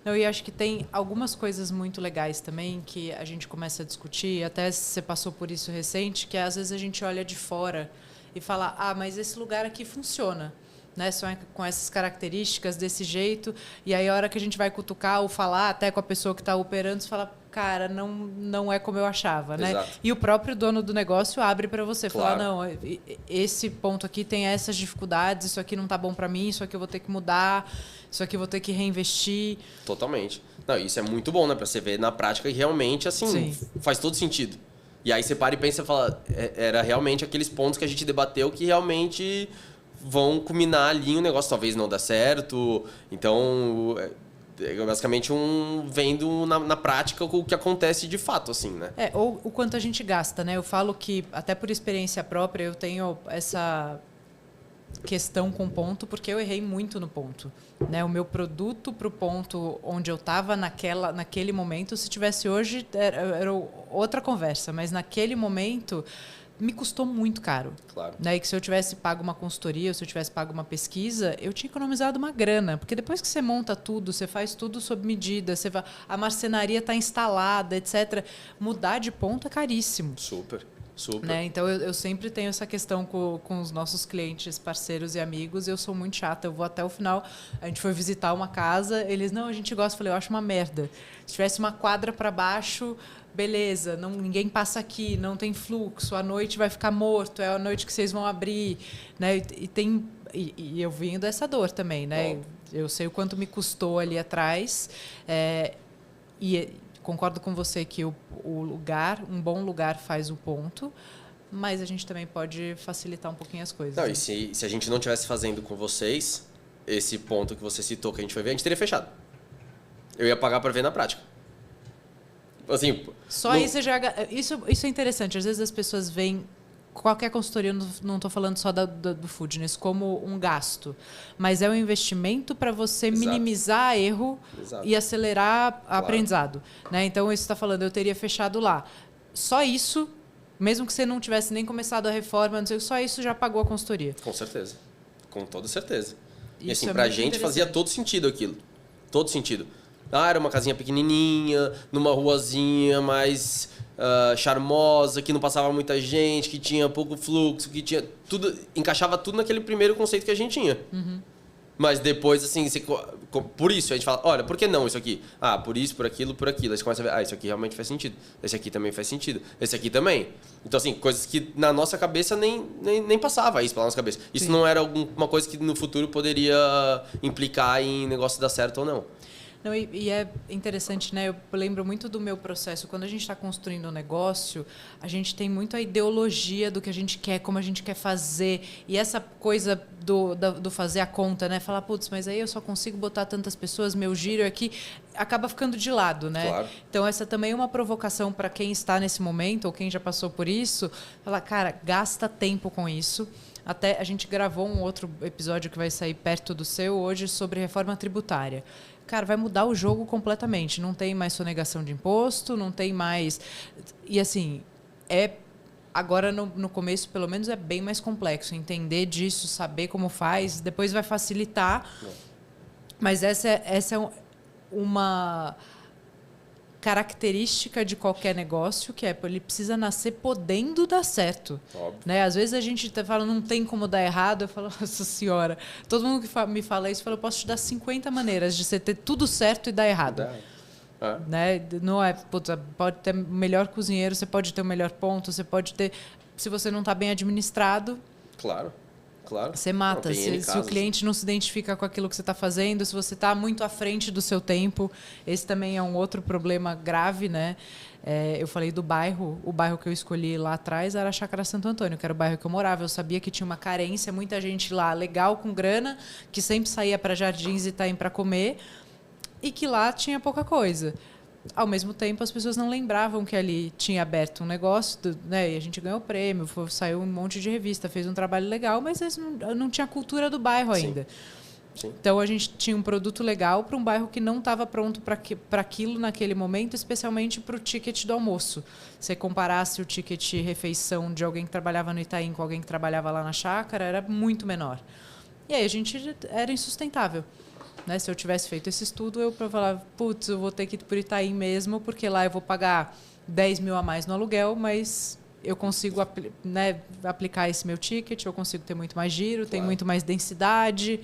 S1: E acho que tem algumas coisas muito legais também que a gente começa a discutir, até você passou por isso recente, que às vezes a gente olha de fora e fala, mas esse lugar aqui funciona, né? Só com essas características, desse jeito, e aí a hora que a gente vai cutucar ou falar até com a pessoa que está operando, você fala, cara, não é como eu achava, né?
S2: Exato.
S1: E o próprio dono do negócio abre para você,
S2: claro.
S1: falar, não, esse ponto aqui tem essas dificuldades, isso aqui não está bom para mim, isso aqui eu vou ter que mudar, isso aqui eu vou ter que reinvestir.
S2: Totalmente. Não, isso é muito bom, né? Para você ver na prática e realmente, assim, Sim. faz todo sentido. E aí você para e pensa e fala, era realmente aqueles pontos que a gente debateu que realmente vão culminar ali um negócio, talvez não dá certo. Então, basicamente vendo na prática o que acontece de fato, assim, né?
S1: Ou o quanto a gente gasta, né? Eu falo que, até por experiência própria, eu tenho essa questão com ponto, porque eu errei muito no ponto, né? O meu produto para o ponto onde eu estava naquele momento, se tivesse hoje, era outra conversa, mas naquele momento me custou muito caro.
S2: Claro.
S1: Né? E que se eu tivesse pago uma consultoria, ou se eu tivesse pago uma pesquisa, eu tinha economizado uma grana, porque depois que você monta tudo, você faz tudo sob medida, a marcenaria está instalada, etc. Mudar de ponto é caríssimo.
S2: Super.
S1: Né? Então, eu sempre tenho essa questão com os nossos clientes, parceiros e amigos. Eu sou muito chata. Eu vou até o final. A gente foi visitar uma casa. Eles, não, a gente gosta. Eu falei, eu acho uma merda. Se tivesse uma quadra para baixo, beleza. Ninguém passa aqui, não tem fluxo. À noite vai ficar morto. É a noite que vocês vão abrir. Né? E eu venho dessa dor também. Né? Eu sei o quanto me custou ali atrás. Concordo com você que um bom lugar faz o ponto, mas a gente também pode facilitar um pouquinho as coisas.
S2: Não, né? E se a gente não estivesse fazendo com vocês, esse ponto que você citou, que a gente foi ver, a gente teria fechado. Eu ia pagar para ver na prática. Assim,
S1: só aí você já... Isso é interessante. Às vezes as pessoas veem qualquer consultoria, não estou falando só do Foodness, como um gasto. Mas é um investimento para você
S2: Exato.
S1: Minimizar erro
S2: Exato.
S1: E acelerar aprendizado. Né? Então, isso você está falando, eu teria fechado lá. Só isso, mesmo que você não tivesse nem começado a reforma, não sei, só isso já pagou a consultoria.
S2: Com certeza. Com toda certeza.
S1: Isso
S2: e assim, para a gente fazia todo sentido aquilo. Todo sentido. Era uma casinha pequenininha, numa ruazinha mais... charmosa, que não passava muita gente, que tinha pouco fluxo, que tinha tudo, encaixava tudo naquele primeiro conceito que a gente tinha.
S1: Uhum.
S2: Mas depois, assim, por isso, a gente fala, olha, por que não isso aqui? Por isso, por aquilo, por aquilo. Aí você começa a ver, isso aqui realmente faz sentido. Esse aqui também faz sentido. Esse aqui também. Então, assim, coisas que na nossa cabeça nem passava isso pela nossa cabeça. Isso Sim. não era alguma coisa que no futuro poderia implicar em negócio dar certo ou não.
S1: Não, e é interessante, né? Eu lembro muito do meu processo. Quando a gente está construindo um negócio, a gente tem muito a ideologia do que a gente quer, como a gente quer fazer. E essa coisa do fazer a conta, né? Falar, putz, mas aí eu só consigo botar tantas pessoas, meu giro aqui, acaba ficando de lado, né?
S2: Claro.
S1: Então, essa também é uma provocação para quem está nesse momento, ou quem já passou por isso. Falar, cara, gasta tempo com isso. Até a gente gravou um outro episódio que vai sair perto do seu hoje sobre reforma tributária. Cara, vai mudar o jogo completamente. Não tem mais sonegação de imposto, não tem mais... E, assim, agora, no começo, pelo menos, é bem mais complexo. Entender disso, saber como faz, depois vai facilitar. Mas essa é uma característica de qualquer negócio, que é ele precisa nascer podendo dar certo.
S2: Óbvio.
S1: Né? Às vezes a gente fala, não tem como dar errado. Eu falo, nossa senhora, todo mundo que me fala isso, eu posso te dar 50 maneiras de você ter tudo certo e dar errado. Né? Não é, puta, pode ter o melhor cozinheiro, você pode ter o melhor ponto, você pode ter... Se você não está bem administrado...
S2: Claro.
S1: Você mata. Se o cliente não se identifica com aquilo que você está fazendo, se você está muito à frente do seu tempo, esse também é um outro problema grave, né? Eu falei do bairro. O bairro que eu escolhi lá atrás era a Chácara Santo Antônio, que era o bairro que eu morava. Eu sabia que tinha uma carência, muita gente lá legal, com grana, que sempre saía para Jardins e Itaim para comer, e que lá tinha pouca coisa. Ao mesmo tempo, as pessoas não lembravam que ali tinha aberto um negócio, né? E a gente ganhou prêmio, saiu um monte de revista, fez um trabalho legal, mas não tinha cultura do bairro ainda.
S2: Sim.
S1: Então, a gente tinha um produto legal para um bairro que não estava pronto para aquilo naquele momento, especialmente para o ticket do almoço. Se comparasse o ticket refeição de alguém que trabalhava no Itaim com alguém que trabalhava lá na chácara, era muito menor. E aí, a gente era insustentável. Né? Se eu tivesse feito esse estudo, eu falava, putz, eu vou ter que ir por Itaim mesmo, porque lá eu vou pagar 10 mil a mais no aluguel, mas eu consigo aplicar esse meu ticket, eu consigo ter muito mais giro, tem muito mais densidade.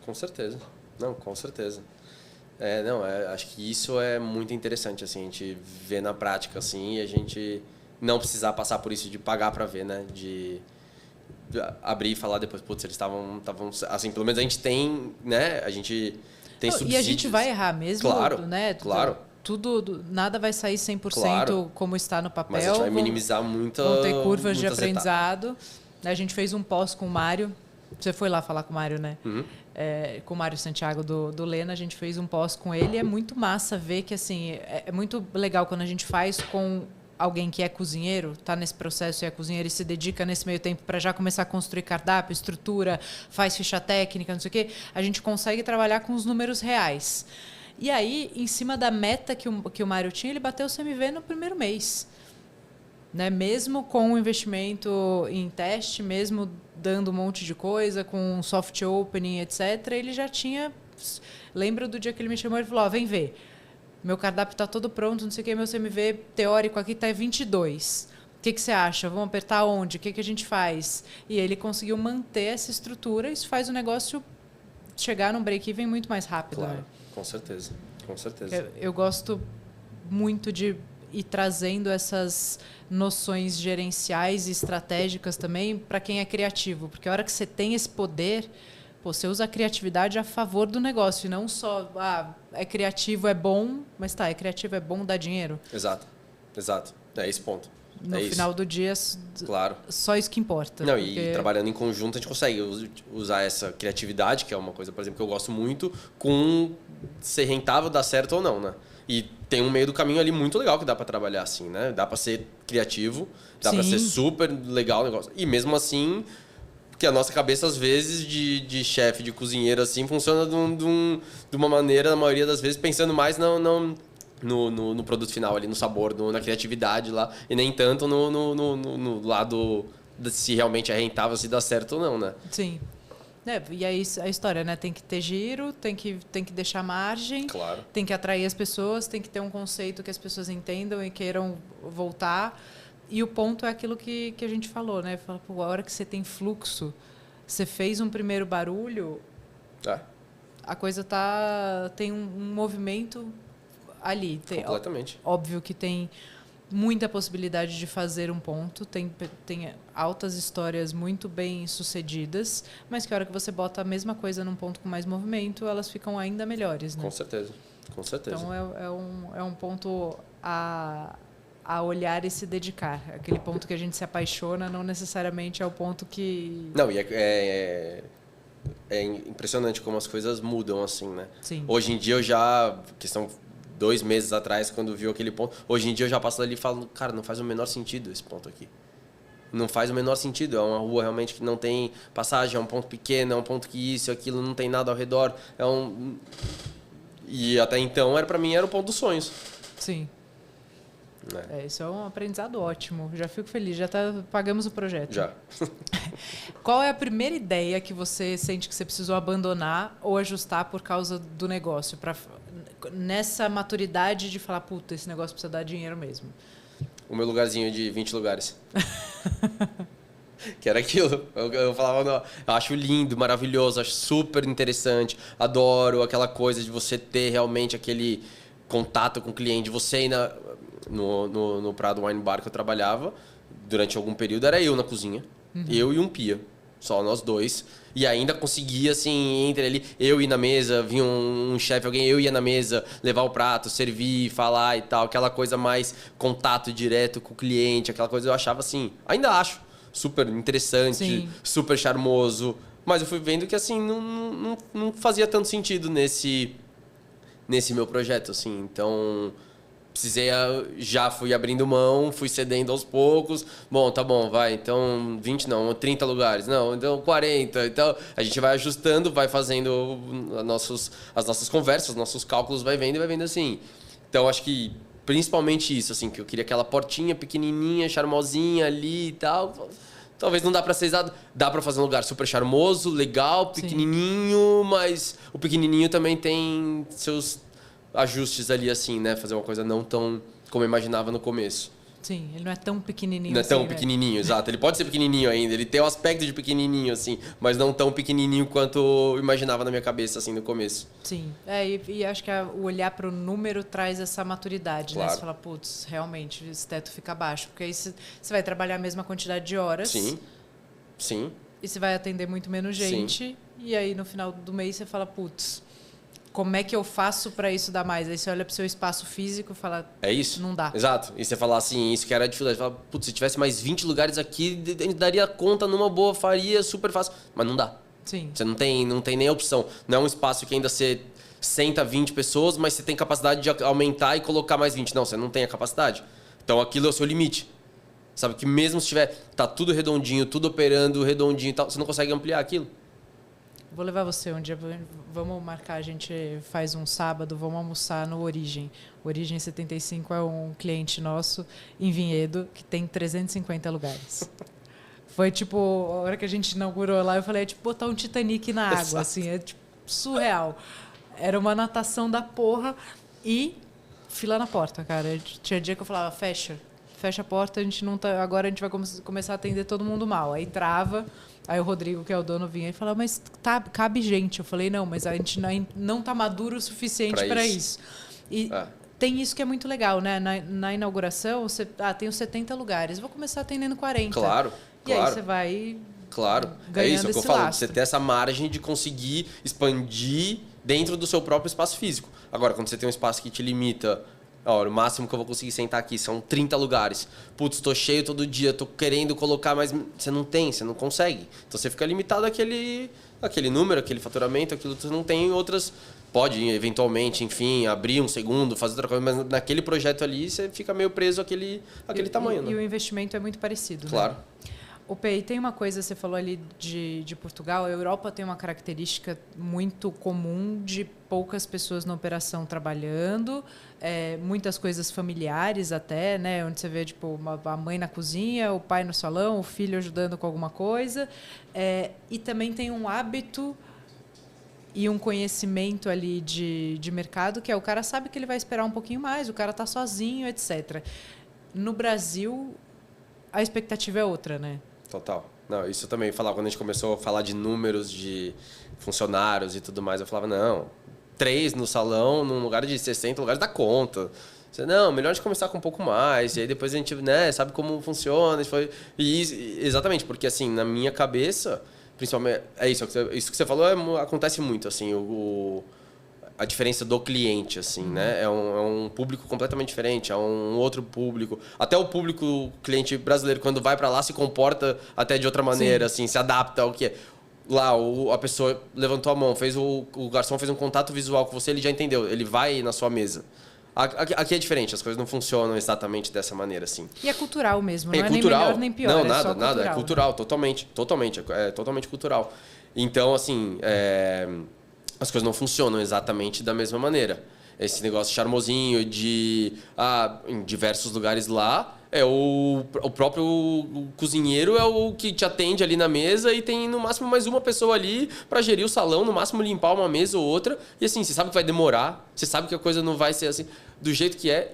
S2: Com certeza. Não, com certeza. Acho que isso é muito interessante, assim, a gente ver na prática, assim, e a gente não precisar passar por isso de pagar para ver, né? De abrir e falar depois, putz, eles estavam assim, pelo menos a gente tem, né? A gente tem subsídios.
S1: E a gente vai errar mesmo,
S2: claro,
S1: né?
S2: Claro.
S1: Nada vai sair 100%
S2: claro.
S1: Como está no papel.
S2: Mas a gente vai minimizar muito.
S1: Vão ter curvas de aprendizado. A gente fez um pós com o Mário. Você foi lá falar com o Mário, né?
S2: Uhum.
S1: Com o Mário Santiago do Lena, a gente fez um pós com ele. É muito massa ver que, assim, é muito legal quando a gente faz com alguém que é cozinheiro, está nesse processo e é cozinheiro e se dedica nesse meio tempo para já começar a construir cardápio, estrutura, faz ficha técnica, não sei o quê, a gente consegue trabalhar com os números reais. E aí, em cima da meta que o Mário tinha, ele bateu o CMV no primeiro mês. Né? Mesmo com o investimento em teste, mesmo dando um monte de coisa, com soft opening, etc., ele já tinha... Lembro do dia que ele me chamou e falou, vem ver. Meu cardápio está todo pronto, não sei o que, meu CMV teórico aqui está em 22. O que você acha? Vamos apertar onde? O que a gente faz? E ele conseguiu manter essa estrutura, isso faz o negócio chegar num break-even muito mais rápido.
S2: Claro,
S1: né?
S2: Com certeza. Com certeza.
S1: Eu gosto muito de ir trazendo essas noções gerenciais e estratégicas também para quem é criativo, porque a hora que você tem esse poder... você usa a criatividade a favor do negócio, e não só, é criativo, é bom, mas é criativo, é bom, dá dinheiro.
S2: Exato. É esse ponto.
S1: No final do dia,
S2: claro.
S1: Só isso que importa.
S2: Não, e trabalhando em conjunto, a gente consegue usar essa criatividade, que é uma coisa, por exemplo, que eu gosto muito, com ser rentável, dar certo ou não, né? E tem um meio do caminho ali muito legal que dá para trabalhar assim, né? Dá para ser criativo, dá para ser super legal o negócio. E mesmo assim... Porque a nossa cabeça, às vezes, de chefe, de cozinheiro, assim, funciona de uma maneira, na maioria das vezes, pensando mais no produto final, ali, no sabor, na criatividade lá, e nem tanto no lado de se realmente é rentável, se dá certo ou não, né?
S1: Sim. E aí a história, né? Tem que ter giro, tem que deixar margem,
S2: claro.
S1: Tem que atrair as pessoas, tem que ter um conceito que as pessoas entendam e queiram voltar. E o ponto é aquilo que a gente falou, né? Fala, a hora que você tem fluxo, você fez um primeiro barulho, a coisa tem um movimento ali.
S2: Completamente.
S1: Óbvio que tem muita possibilidade de fazer um ponto, tem altas histórias muito bem sucedidas, mas que a hora que você bota a mesma coisa num ponto com mais movimento, elas ficam ainda melhores, né?
S2: Com certeza.
S1: Então é um ponto a olhar e se dedicar. Aquele ponto que a gente se apaixona não necessariamente é o ponto que...
S2: Não, e é impressionante como as coisas mudam, assim, né?
S1: Sim.
S2: Hoje em dia questão 2 meses atrás, quando viu aquele ponto, hoje em dia eu já passo dali e falo, cara, não faz o menor sentido esse ponto aqui. Não faz o menor sentido. É uma rua realmente que não tem passagem, é um ponto pequeno, é um ponto que isso, aquilo, não tem nada ao redor. E até então, pra mim, era o ponto dos sonhos.
S1: Sim. Isso é um aprendizado ótimo. Já fico feliz. Pagamos o projeto.
S2: Já.
S1: Qual é a primeira ideia que você sente que você precisou abandonar ou ajustar por causa do negócio? nessa maturidade de falar, puta, esse negócio precisa dar dinheiro mesmo?
S2: O meu lugarzinho de 20 lugares. Que era aquilo. Eu falava, não, eu acho lindo, maravilhoso, acho super interessante. Adoro aquela coisa de você ter realmente aquele contato com o cliente. Você ir no Prado Wine Bar que eu trabalhava, durante algum período, era eu na cozinha. Eu e um pia. Só nós dois. E ainda conseguia, assim, entre ali, eu ir na mesa, vinha um chefe, alguém, eu ia na mesa, levar o prato, servir, falar e tal. Aquela coisa mais contato direto com o cliente, aquela coisa eu achava assim, ainda acho super interessante, sim, super charmoso. Mas eu fui vendo que, assim, não fazia tanto sentido nesse meu projeto, assim. Então, já fui abrindo mão, fui cedendo aos poucos. Bom, tá bom, vai. Então, 20 não, 30 lugares. Não, então 40. Então, a gente vai ajustando, vai fazendo as nossas conversas, os nossos cálculos, vai vendo assim. Então, acho que principalmente isso, assim, que eu queria aquela portinha pequenininha, charmosinha ali e tal. Talvez não dá pra ser exato. Dá pra fazer um lugar super charmoso, legal, pequenininho, sim, mas o pequenininho também tem seus ajustes ali, assim, né? Fazer uma coisa não tão como eu imaginava no começo.
S1: Sim, ele não é tão pequenininho
S2: não
S1: assim,
S2: é tão pequenininho, exato. Ele pode ser pequenininho ainda, ele tem o aspecto de pequenininho, assim, mas não tão pequenininho quanto eu imaginava na minha cabeça, assim, no começo.
S1: Sim, e acho que o olhar para o número traz essa maturidade, claro, né? Você fala, putz, realmente, esse teto fica baixo, porque aí você vai trabalhar a mesma quantidade de horas.
S2: Sim.
S1: E você vai atender muito menos gente, sim, e aí no final do mês você fala, putz, como é que eu faço para isso dar mais? Aí você olha para o seu espaço físico e fala...
S2: É isso.
S1: Não dá.
S2: Exato. E você fala assim, isso que era dificuldade. Você fala, putz, se tivesse mais 20 lugares aqui, a gente daria conta numa boa, faria super fácil. Mas não dá.
S1: Sim.
S2: Você não tem nem opção. Não é um espaço que ainda você senta 20 pessoas, mas você tem capacidade de aumentar e colocar mais 20. Não, você não tem a capacidade. Então aquilo é o seu limite. Sabe que mesmo se tiver... Tá tudo redondinho, tudo operando redondinho e tal, você não consegue ampliar aquilo.
S1: Vou levar você um dia, vamos marcar, a gente faz um sábado, vamos almoçar no Origem. Origem 75 é um cliente nosso em Vinhedo que tem 350 lugares. Foi tipo, a hora que a gente inaugurou lá, eu falei, é tipo botar um Titanic na água, exato, assim, é tipo surreal. Era uma natação da porra e fila na porta, cara. Tinha dia que eu falava, fecha a porta, a gente não tá, agora a gente vai começar a atender todo mundo mal. Aí trava. Aí o Rodrigo, que é o dono, vinha e falava, mas cabe gente. Eu falei, não, mas a gente não tá maduro o suficiente para isso. E tem isso que é muito legal, né? Na inauguração, você tem os 70 lugares. Vou começar atendendo 40.
S2: Claro.
S1: E aí você vai ganhando
S2: é isso que eu falo.
S1: lastro.
S2: Você ter essa margem de conseguir expandir dentro do seu próprio espaço físico. Agora, quando você tem um espaço que te limita... o máximo que eu vou conseguir sentar aqui são 30 lugares. Putz, tô cheio todo dia, tô querendo colocar mais... Você não consegue. Então você fica limitado àquele número, aquele faturamento, aquilo que você não tem outras... Pode, eventualmente, enfim, abrir um segundo, fazer outra coisa, mas naquele projeto ali você fica meio preso àquele tamanho.
S1: E o investimento é muito parecido,
S2: claro,
S1: né? O PEI tem uma coisa, você falou ali de Portugal, a Europa tem uma característica muito comum de poucas pessoas na operação trabalhando, muitas coisas familiares até, né? Onde você vê tipo, a mãe na cozinha, o pai no salão, o filho ajudando com alguma coisa. E também tem um hábito e um conhecimento ali de mercado, que o cara sabe que ele vai esperar um pouquinho mais, o cara está sozinho, etc. No Brasil, a expectativa é outra, né?
S2: Total. Não, isso eu também falava, quando a gente começou a falar de números de funcionários e tudo mais, eu falava, não, 3 no salão, num lugar de 60 lugares dá conta. Não, melhor a gente começar com um pouco mais, e aí depois a gente, né, sabe como funciona. Exatamente, porque assim, na minha cabeça, principalmente, isso que você falou acontece muito, assim, a diferença do cliente, assim, né? É um público completamente diferente, é um outro público. Até o público cliente brasileiro, quando vai para lá, se comporta até de outra maneira, sim, assim, se adapta ao que é. Lá, a pessoa levantou a mão, o garçom fez um contato visual com você, ele já entendeu, ele vai na sua mesa. Aqui é diferente, as coisas não funcionam exatamente dessa maneira, assim.
S1: E é cultural mesmo, não é
S2: cultural.
S1: Nem melhor nem pior,
S2: não,
S1: nada,
S2: só cultural, é cultural,
S1: né?
S2: totalmente, é totalmente cultural. Então, assim, as coisas não funcionam exatamente da mesma maneira. Esse negócio charmosinho de em diversos lugares lá, O próprio cozinheiro é o que te atende ali na mesa e tem no máximo mais uma pessoa ali para gerir o salão, no máximo limpar uma mesa ou outra. E assim, você sabe que vai demorar, você sabe que a coisa não vai ser assim do jeito que é.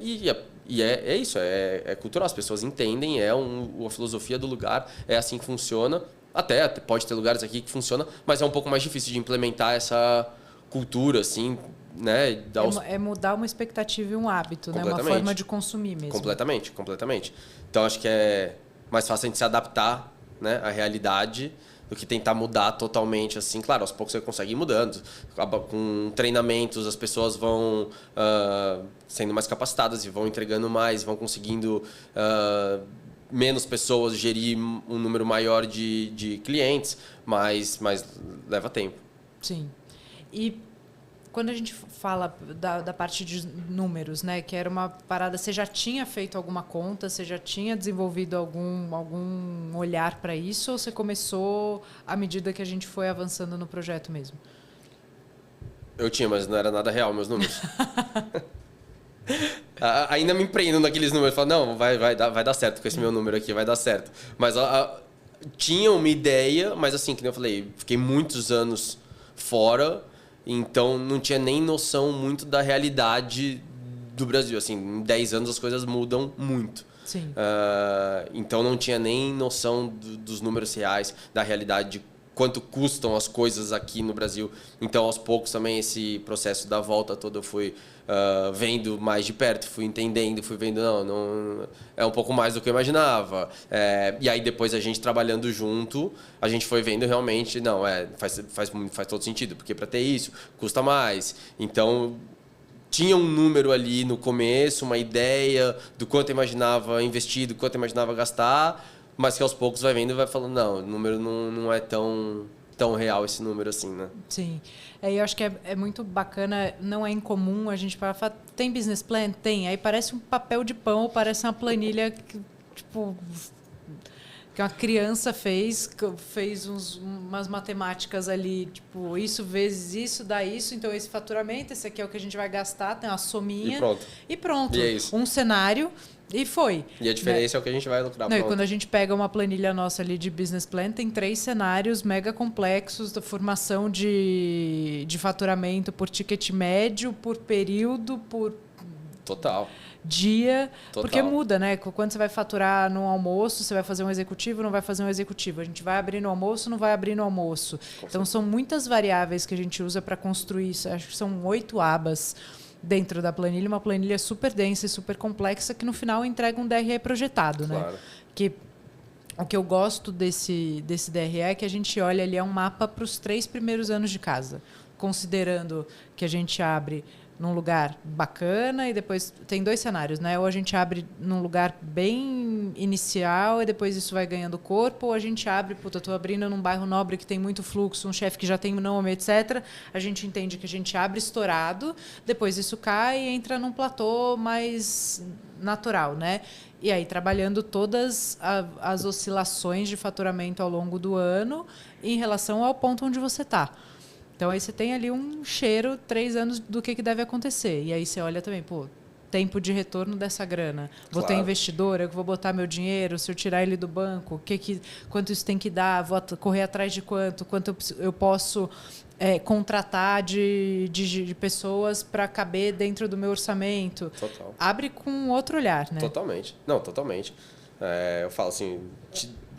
S2: E é isso, é cultural. As pessoas entendem, a filosofia do lugar, é assim que funciona. Até pode ter lugares aqui que funciona, mas é um pouco mais difícil de implementar essa cultura, assim, né?
S1: É mudar uma expectativa e um hábito, né? Uma forma de consumir mesmo.
S2: Completamente. Então, acho que é mais fácil a gente se adaptar, né, à realidade do que tentar mudar totalmente, assim. Claro, aos poucos você consegue ir mudando. Com treinamentos, as pessoas vão sendo mais capacitadas e vão entregando mais, vão conseguindo... menos pessoas gerir um número maior de clientes, mas leva tempo.
S1: Sim. E quando a gente fala da parte de números, né, que era uma parada, você já tinha feito alguma conta, você já tinha desenvolvido algum olhar para isso, ou você começou à medida que a gente foi avançando no projeto mesmo?
S2: Eu tinha, mas não era nada real, meus números. Ainda me empreendo naqueles números. Falo, não, vai dar certo com esse meu número aqui, vai dar certo. Mas tinha uma ideia, mas assim, que nem eu falei, fiquei muitos anos fora, então não tinha nem noção muito da realidade do Brasil. Assim, em 10 anos as coisas mudam muito.
S1: Sim.
S2: Então não tinha nem noção dos números reais, da realidade de quanto custam as coisas aqui no Brasil. Então, aos poucos, também esse processo da volta toda eu fui vendo mais de perto, fui entendendo, fui vendo, não é um pouco mais do que eu imaginava. E aí, depois, a gente trabalhando junto, a gente foi vendo realmente, faz todo sentido, porque para ter isso, custa mais. Então, tinha um número ali no começo, uma ideia do quanto eu imaginava investir, do quanto eu imaginava gastar, mas que aos poucos vai vendo e vai falando, não, o número não é tão real esse número assim, né?
S1: Sim. Eu acho que é muito bacana, não é incomum a gente falar, tem business plan? Tem. Aí parece um papel de pão, parece uma planilha que, tipo, que uma criança fez umas matemáticas ali, tipo, isso vezes isso dá isso, então esse faturamento, esse aqui é o que a gente vai gastar, tem uma sominha. E pronto.
S2: E é isso.
S1: Um cenário. E foi.
S2: E a diferença é o que a gente vai lucrar.
S1: Não, e quando a gente pega uma planilha nossa ali de business plan, tem 3 cenários mega complexos da formação de faturamento por ticket médio, por período, por
S2: Total.
S1: dia.
S2: Total.
S1: Porque muda, né? Quando você vai faturar no almoço, você vai fazer um executivo, não vai fazer um executivo. A gente vai abrir no almoço, não vai abrir no almoço. Então, são muitas variáveis que a gente usa para construir isso. Acho que são 8 abas dentro da planilha, uma planilha super densa e super complexa que no final entrega um DRE projetado,
S2: claro,
S1: né? Que o que eu gosto desse DRE é que a gente olha ali, é um mapa para os 3 primeiros anos de casa, considerando que a gente abre num lugar bacana e depois tem 2 cenários, né? Ou a gente abre num lugar bem inicial e depois isso vai ganhando corpo, ou a gente abre, estou abrindo num bairro nobre que tem muito fluxo, um chefe que já tem nome, etc. A gente entende que a gente abre estourado, depois isso cai e entra num platô mais natural, né? E aí trabalhando todas as oscilações de faturamento ao longo do ano em relação ao ponto onde você está. Então, aí você tem ali um cheiro, 3 anos do que deve acontecer. E aí você olha também, tempo de retorno dessa grana. Vou ter investidor, eu vou botar meu dinheiro, se eu tirar ele do banco, quanto isso tem que dar, vou correr atrás de quanto eu posso contratar de pessoas para caber dentro do meu orçamento.
S2: Total.
S1: Abre com outro olhar, né?
S2: Totalmente. Não, totalmente. Eu falo assim...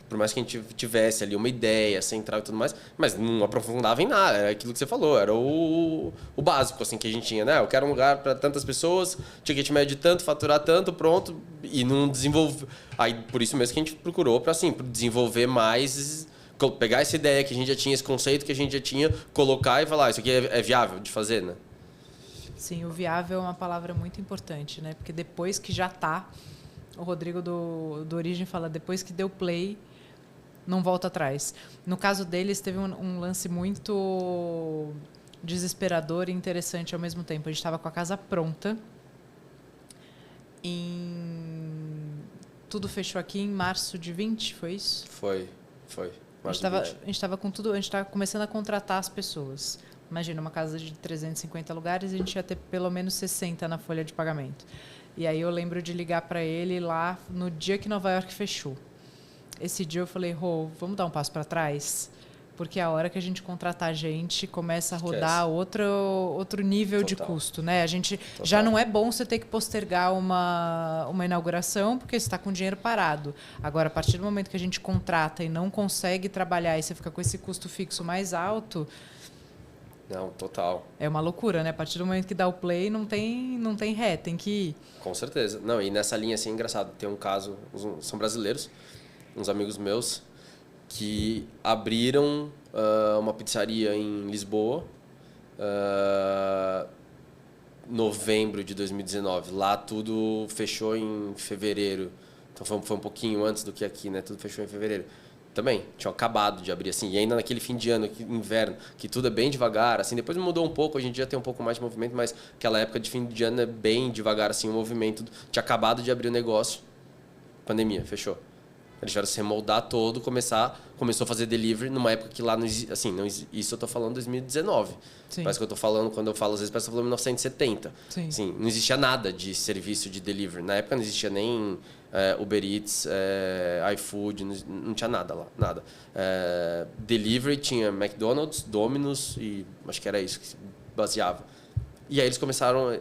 S2: Por mais que a gente tivesse ali uma ideia central e tudo mais, mas não aprofundava em nada. Era aquilo que você falou, era o básico assim, que a gente tinha, né? Eu quero um lugar para tantas pessoas, ticket médio de tanto, faturar tanto, pronto, e não desenvolver. Aí, por isso mesmo que a gente procurou para assim, desenvolver mais, pegar essa ideia que a gente já tinha, esse conceito que a gente já tinha, colocar e falar, isso aqui é viável de fazer, né?
S1: Sim, o viável é uma palavra muito importante, né? Porque depois que já está, o Rodrigo do Origem fala, depois que deu play, não volta atrás. No caso deles, teve um lance muito desesperador e interessante ao mesmo tempo. A gente estava com a casa pronta. Tudo fechou aqui em março de 20, foi isso?
S2: Foi.
S1: A gente estava com tudo, a gente estava começando a contratar as pessoas. Imagina, uma casa de 350 lugares, a gente ia ter pelo menos 60 na folha de pagamento. E aí eu lembro de ligar para ele lá no dia que Nova York fechou. Esse dia eu falei, Rô, vamos dar um passo para trás? Porque a hora que a gente contratar gente, começa a rodar outro nível de custo, né? A gente já não é bom você ter que postergar uma inauguração porque você está com o dinheiro parado. Agora, a partir do momento que a gente contrata e não consegue trabalhar e você fica com esse custo fixo mais alto...
S2: Não, total.
S1: É uma loucura, né? A partir do momento que dá o play, não tem ré, tem que ir.
S2: Com certeza. Não, e nessa linha, assim, é engraçado. Tem um caso, são brasileiros, uns amigos meus, que abriram uma pizzaria em Lisboa, novembro de 2019. Lá tudo fechou em fevereiro. Então foi um pouquinho antes do que aqui, né? Tudo fechou em fevereiro. Também, tinham acabado de abrir, assim. E ainda naquele fim de ano, inverno, que tudo é bem devagar, assim. Depois mudou um pouco, hoje em dia tem um pouco mais de movimento, mas aquela época de fim de ano é bem devagar, assim, o movimento. Tinha acabado de abrir o negócio, pandemia, fechou. Eles tiveram que se remoldar todo, começou a fazer delivery numa época que lá não existia, assim, isso eu tô falando 2019.
S1: Sim.
S2: Parece que eu tô falando, quando eu falo às vezes, parece que eu tô falando 1970.
S1: Sim.
S2: Assim, não existia nada de serviço de delivery. Na época não existia nem Uber Eats, iFood, não tinha nada lá, nada. Delivery tinha McDonald's, Domino's e acho que era isso que se baseava. E aí eles começaram,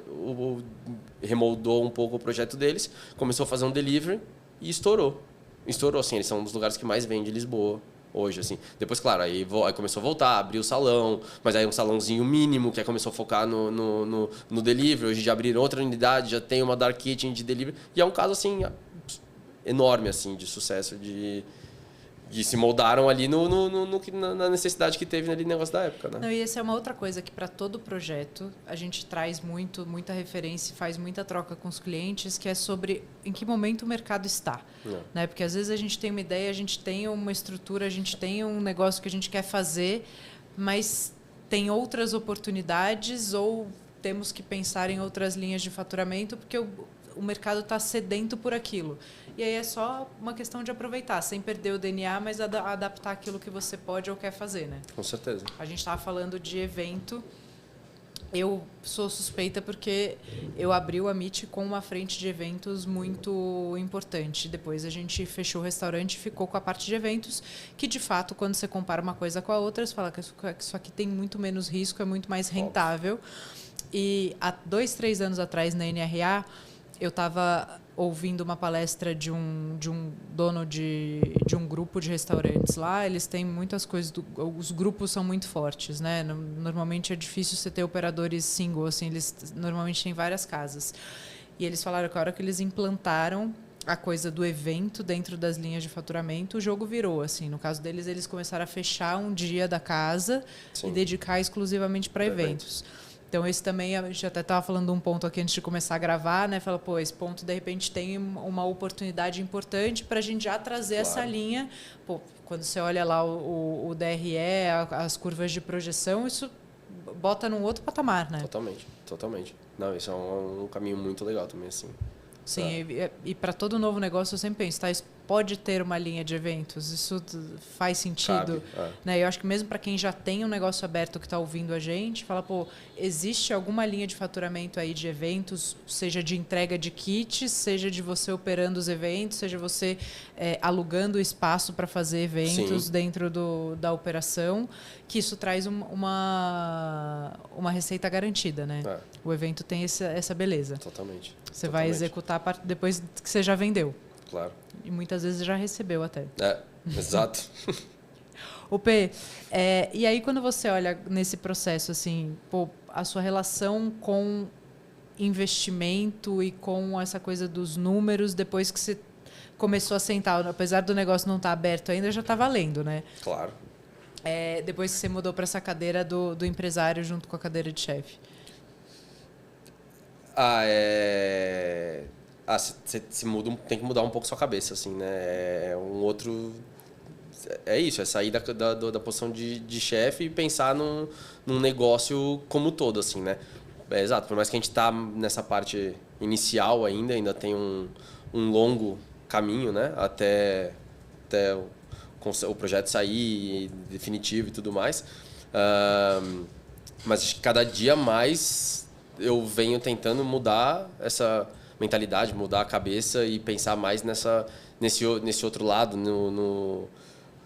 S2: remoldou um pouco o projeto deles, começou a fazer um delivery e estourou. Estourou, assim, eles são um dos lugares que mais vende Lisboa hoje, assim. Depois, claro, aí começou a voltar, abriu o salão, mas aí um salãozinho mínimo, que aí começou a focar no delivery. Hoje já abriram outra unidade, já tem uma dark kitchen de delivery. E é um caso, assim, enorme, assim, de sucesso, de se moldaram ali na necessidade que teve ali no negócio da época, né?
S1: Não, e essa é uma outra coisa que para todo projeto a gente traz muita referência, faz muita troca com os clientes, que é sobre em que momento o mercado está. Né? Porque às vezes a gente tem uma ideia, a gente tem uma estrutura, a gente tem um negócio que a gente quer fazer, mas tem outras oportunidades ou temos que pensar em outras linhas de faturamento porque o mercado está sedento por aquilo. E aí é só uma questão de aproveitar, sem perder o DNA, mas adaptar aquilo que você pode ou quer fazer, né?
S2: Com certeza.
S1: A gente estava falando de evento. Eu sou suspeita porque eu abri o Amit com uma frente de eventos muito importante. Depois a gente fechou o restaurante e ficou com a parte de eventos, que de fato, quando você compara uma coisa com a outra, você fala que isso aqui tem muito menos risco, é muito mais rentável. E há 2, 3 anos atrás, na NRA, eu estava ouvindo uma palestra de um dono de um grupo de restaurantes lá. Eles têm muitas coisas, os grupos são muito fortes, né? Normalmente é difícil você ter operadores single, assim, eles normalmente têm várias casas. E eles falaram que a hora que eles implantaram a coisa do evento dentro das linhas de faturamento, o jogo virou, assim. No caso deles, eles começaram a fechar um dia da casa e dedicar exclusivamente para eventos. Então, esse também, a gente até estava falando de um ponto aqui antes de começar a gravar, né? Fala, pô, esse ponto, de repente, tem uma oportunidade importante para a gente já trazer essa linha. Pô, quando você olha lá o DRE, as curvas de projeção, isso bota num outro patamar, né?
S2: Totalmente. Não, isso é um caminho muito legal também, assim.
S1: Sim, e para todo novo negócio eu sempre penso, tá? Isso pode ter uma linha de eventos, isso faz sentido. Né? Eu acho que mesmo para quem já tem um negócio aberto que está ouvindo a gente, fala, pô, existe alguma linha de faturamento aí de eventos, seja de entrega de kits, seja de você operando os eventos, seja você alugando o espaço para fazer eventos dentro da operação, que isso traz uma receita garantida, né? O evento tem essa beleza.
S2: Totalmente.
S1: Você vai executar depois que você já vendeu.
S2: Claro.
S1: E muitas vezes já recebeu até.
S2: Exato.
S1: O P, e aí quando você olha nesse processo, assim, pô, a sua relação com investimento e com essa coisa dos números, depois que você começou a sentar, apesar do negócio não estar aberto ainda, já está valendo, né?
S2: Claro.
S1: Depois que você mudou para essa cadeira do empresário junto com a cadeira de chefe.
S2: Você tem que mudar um pouco sua cabeça, assim, né? É isso, é sair da posição de chefe e pensar num negócio como todo, assim, né? Exato, por mais que a gente tá nessa parte inicial ainda tem um longo caminho, né? Até o projeto sair definitivo e tudo mais. Mas cada dia mais eu venho tentando mudar essa mentalidade, mudar a cabeça e pensar mais nesse outro lado,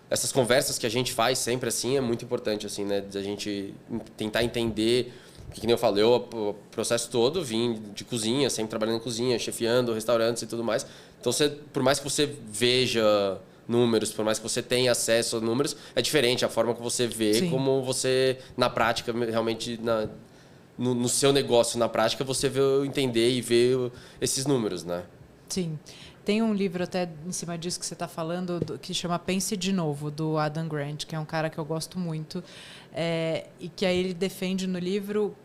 S2: essas conversas que a gente faz sempre assim é muito importante, assim, né? A gente tentar entender, porque, que nem eu falei, o processo todo vim de cozinha, sempre trabalhando em cozinha, chefiando restaurantes e tudo mais. Então, por mais que você veja números, por mais que você tenha acesso a números, é diferente a forma que você vê, Sim. como você, na prática, realmente, no seu negócio, na prática, você vê, entender e ver esses números, né?
S1: Sim. Tem um livro até em cima disso que você está falando, que chama Pense de Novo, do Adam Grant, que é um cara que eu gosto muito. E que aí ele defende no livro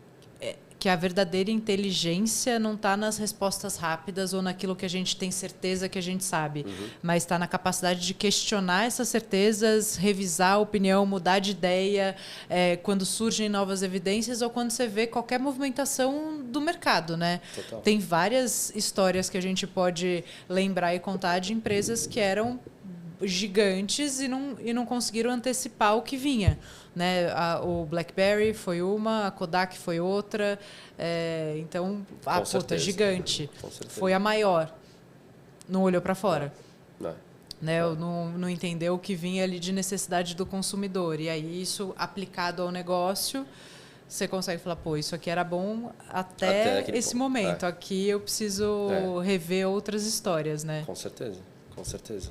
S1: que a verdadeira inteligência não está nas respostas rápidas ou naquilo que a gente tem certeza que a gente sabe, mas está na capacidade de questionar essas certezas, revisar a opinião, mudar de ideia, quando surgem novas evidências ou quando você vê qualquer movimentação do mercado, né?
S2: Total.
S1: Tem várias histórias que a gente pode lembrar e contar de empresas que eram gigantes e não conseguiram antecipar o que vinha, né? O BlackBerry foi uma, a Kodak foi outra, então a puta gigante foi a maior, não olhou para fora, né? Não entendeu o que vinha ali de necessidade do consumidor, e aí isso aplicado ao negócio você consegue falar, pô, isso aqui era bom até esse momento, aqui eu preciso rever outras histórias, né?
S2: Com certeza, com certeza.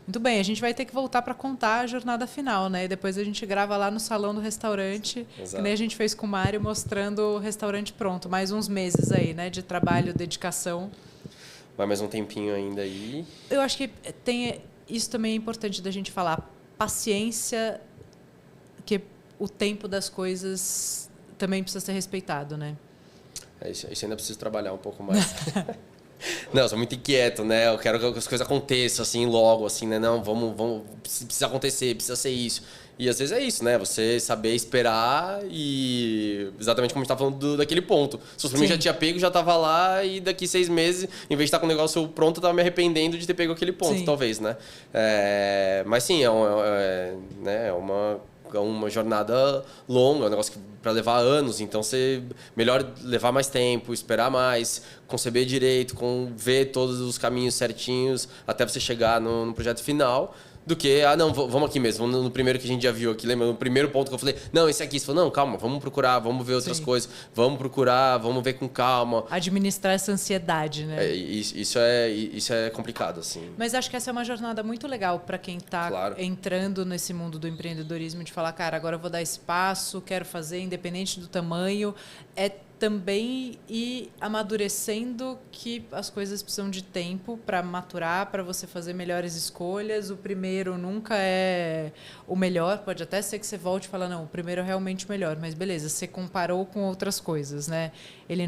S1: Muito bem, a gente vai ter que voltar para contar a jornada final, né? E depois a gente grava lá no salão do restaurante, Exato. Que nem a gente fez com o Mário, mostrando o restaurante pronto. Mais uns meses aí, né? De trabalho, dedicação.
S2: Vai mais um tempinho ainda aí.
S1: Eu acho que isso também é importante da gente falar. Paciência, que o tempo das coisas também precisa ser respeitado, né?
S2: Isso ainda preciso trabalhar um pouco mais. Não, eu sou muito inquieto, né? Eu quero que as coisas aconteçam, assim, logo, assim, né? Não, vamos, precisa acontecer, precisa ser isso. E às vezes é isso, né? Você saber esperar e... Exatamente como a gente estava falando daquele ponto. Se o mim já tinha pego, já estava lá e daqui 6 meses, em vez de estar com o negócio pronto, eu estava me arrependendo de ter pego aquele ponto, talvez, né? Mas sim, é uma jornada longa, um negócio para levar anos, então melhor levar mais tempo, esperar mais, conceber direito, ver todos os caminhos certinhos até você chegar no projeto final, do que, não, vamos aqui mesmo, vamos no primeiro que a gente já viu aqui, lembra? No primeiro ponto que eu falei, não, esse aqui, você falou, não, calma, vamos procurar, vamos ver outras coisas, vamos procurar, vamos ver com calma.
S1: Administrar essa ansiedade, né?
S2: Isso é complicado, assim.
S1: Mas acho que essa é uma jornada muito legal para quem está entrando nesse mundo do empreendedorismo, de falar, cara, agora eu vou dar esse passo, quero fazer, independente do tamanho, também ir amadurecendo que as coisas precisam de tempo para maturar, para você fazer melhores escolhas. O primeiro nunca é o melhor, pode até ser que você volte e fale, não, o primeiro é realmente o melhor, mas beleza, você comparou com outras coisas, né?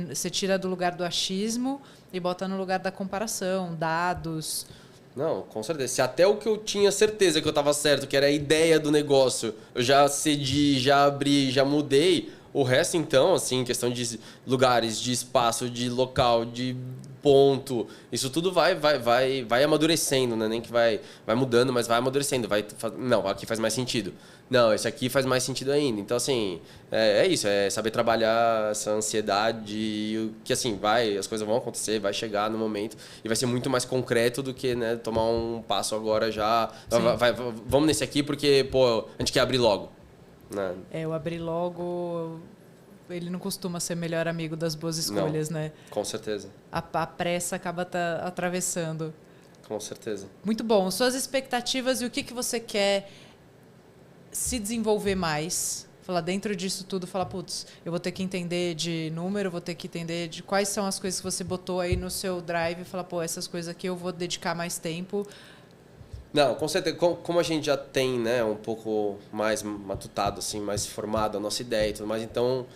S1: Você tira do lugar do achismo e bota no lugar da comparação, dados.
S2: Não, com certeza. Se até o que eu tinha certeza que eu estava certo, que era a ideia do negócio, eu já cedi, já abri, já mudei. O resto, então, assim, questão de lugares, de espaço, de local, de ponto, isso tudo vai amadurecendo, né? Nem que vai mudando, mas vai amadurecendo. Não, aqui faz mais sentido. Não, esse aqui faz mais sentido ainda. Então, assim, é isso, é saber trabalhar essa ansiedade, que assim, as coisas vão acontecer, vai chegar no momento e vai ser muito mais concreto do que, né, tomar um passo agora já. Vamos nesse aqui porque, pô, a gente quer abrir logo. Não.
S1: O abrir logo, ele não costuma ser melhor amigo das boas escolhas, né?
S2: Com certeza.
S1: A pressa acaba atravessando.
S2: Com certeza.
S1: Muito bom. Suas expectativas e o que você quer se desenvolver mais? Falar dentro disso tudo, falar, putz, eu vou ter que entender de número, vou ter que entender de quais são as coisas que você botou aí no seu drive e falar, pô, essas coisas aqui eu vou dedicar mais tempo.
S2: Não, com certeza. Como a gente já tem, né, um pouco mais matutado, assim, mais formado a nossa ideia e tudo mais, então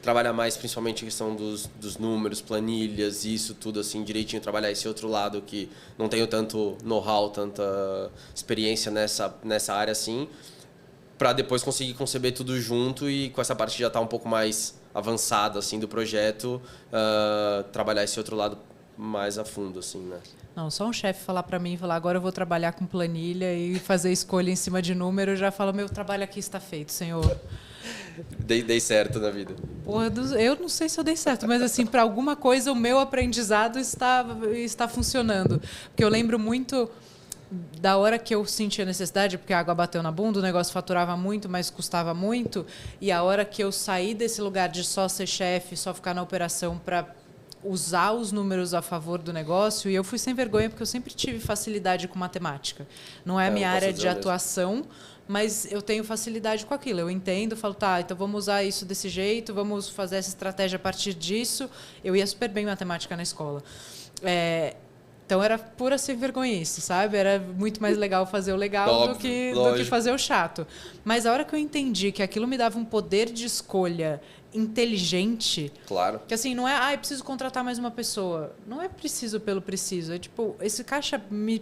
S2: trabalhar mais principalmente a questão dos números, planilhas, isso tudo assim direitinho, trabalhar esse outro lado que não tenho tanto know-how, tanta experiência nessa área assim, para depois conseguir conceber tudo junto e com essa parte que já está um pouco mais avançada assim do projeto, trabalhar esse outro lado mais a fundo, assim, né?
S1: Não, só um chefe falar para mim, falar agora eu vou trabalhar com planilha e fazer escolha em cima de número, eu já falo, meu trabalho aqui está feito, senhor.
S2: Dei certo na vida.
S1: Porra, eu não sei se eu dei certo, mas assim, para alguma coisa o meu aprendizado está funcionando. Porque eu lembro muito da hora que eu senti a necessidade, porque a água bateu na bunda, o negócio faturava muito, mas custava muito, e a hora que eu saí desse lugar de só ser chefe, só ficar na operação para usar os números a favor do negócio, e eu fui sem vergonha porque eu sempre tive facilidade com matemática. Não é a minha área de atuação, mas eu tenho facilidade com aquilo. Eu entendo, falo, tá, então vamos usar isso desse jeito, vamos fazer essa estratégia a partir disso. Eu ia super bem em matemática na escola. Então era pura sem vergonhice, sabe? Era muito mais legal fazer o legal
S2: Óbvio,
S1: do que fazer o chato. Mas a hora que eu entendi que aquilo me dava um poder de escolha inteligente.
S2: Claro.
S1: Que assim, não é, eu preciso contratar mais uma pessoa. Não é preciso pelo preciso. É tipo, esse caixa me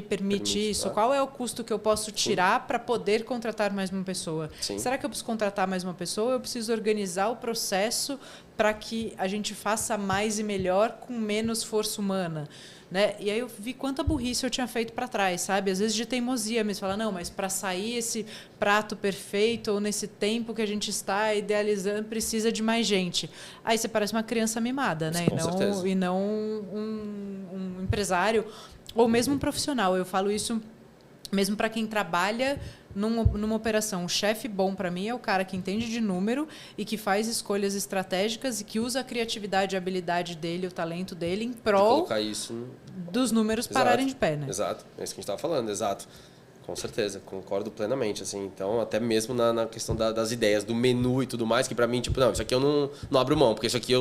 S1: permite isso? Claro. Qual é o custo que eu posso tirar para poder contratar mais uma pessoa? Sim. Será que eu preciso contratar mais uma pessoa? Ou eu preciso organizar o processo para que a gente faça mais e melhor com menos força humana? Né? E aí eu vi quanta burrice eu tinha feito para trás, sabe? Às vezes de teimosia, mas fala, não, mas para sair esse prato perfeito ou nesse tempo que a gente está idealizando, precisa de mais gente. Aí você parece uma criança mimada, né? E não um empresário ou mesmo um profissional. Eu falo isso mesmo para quem trabalha numa operação. O chefe bom para mim é o cara que entende de número e que faz escolhas estratégicas e que usa a criatividade e a habilidade dele, o talento dele em prol
S2: colocar isso
S1: dos números pararem de pé, né?
S2: Exato, é isso que a gente estava falando, exato. Com certeza, concordo plenamente, assim. Então, até mesmo na questão das ideias, do menu e tudo mais, que para mim, tipo, não, isso aqui eu não abro mão, porque isso aqui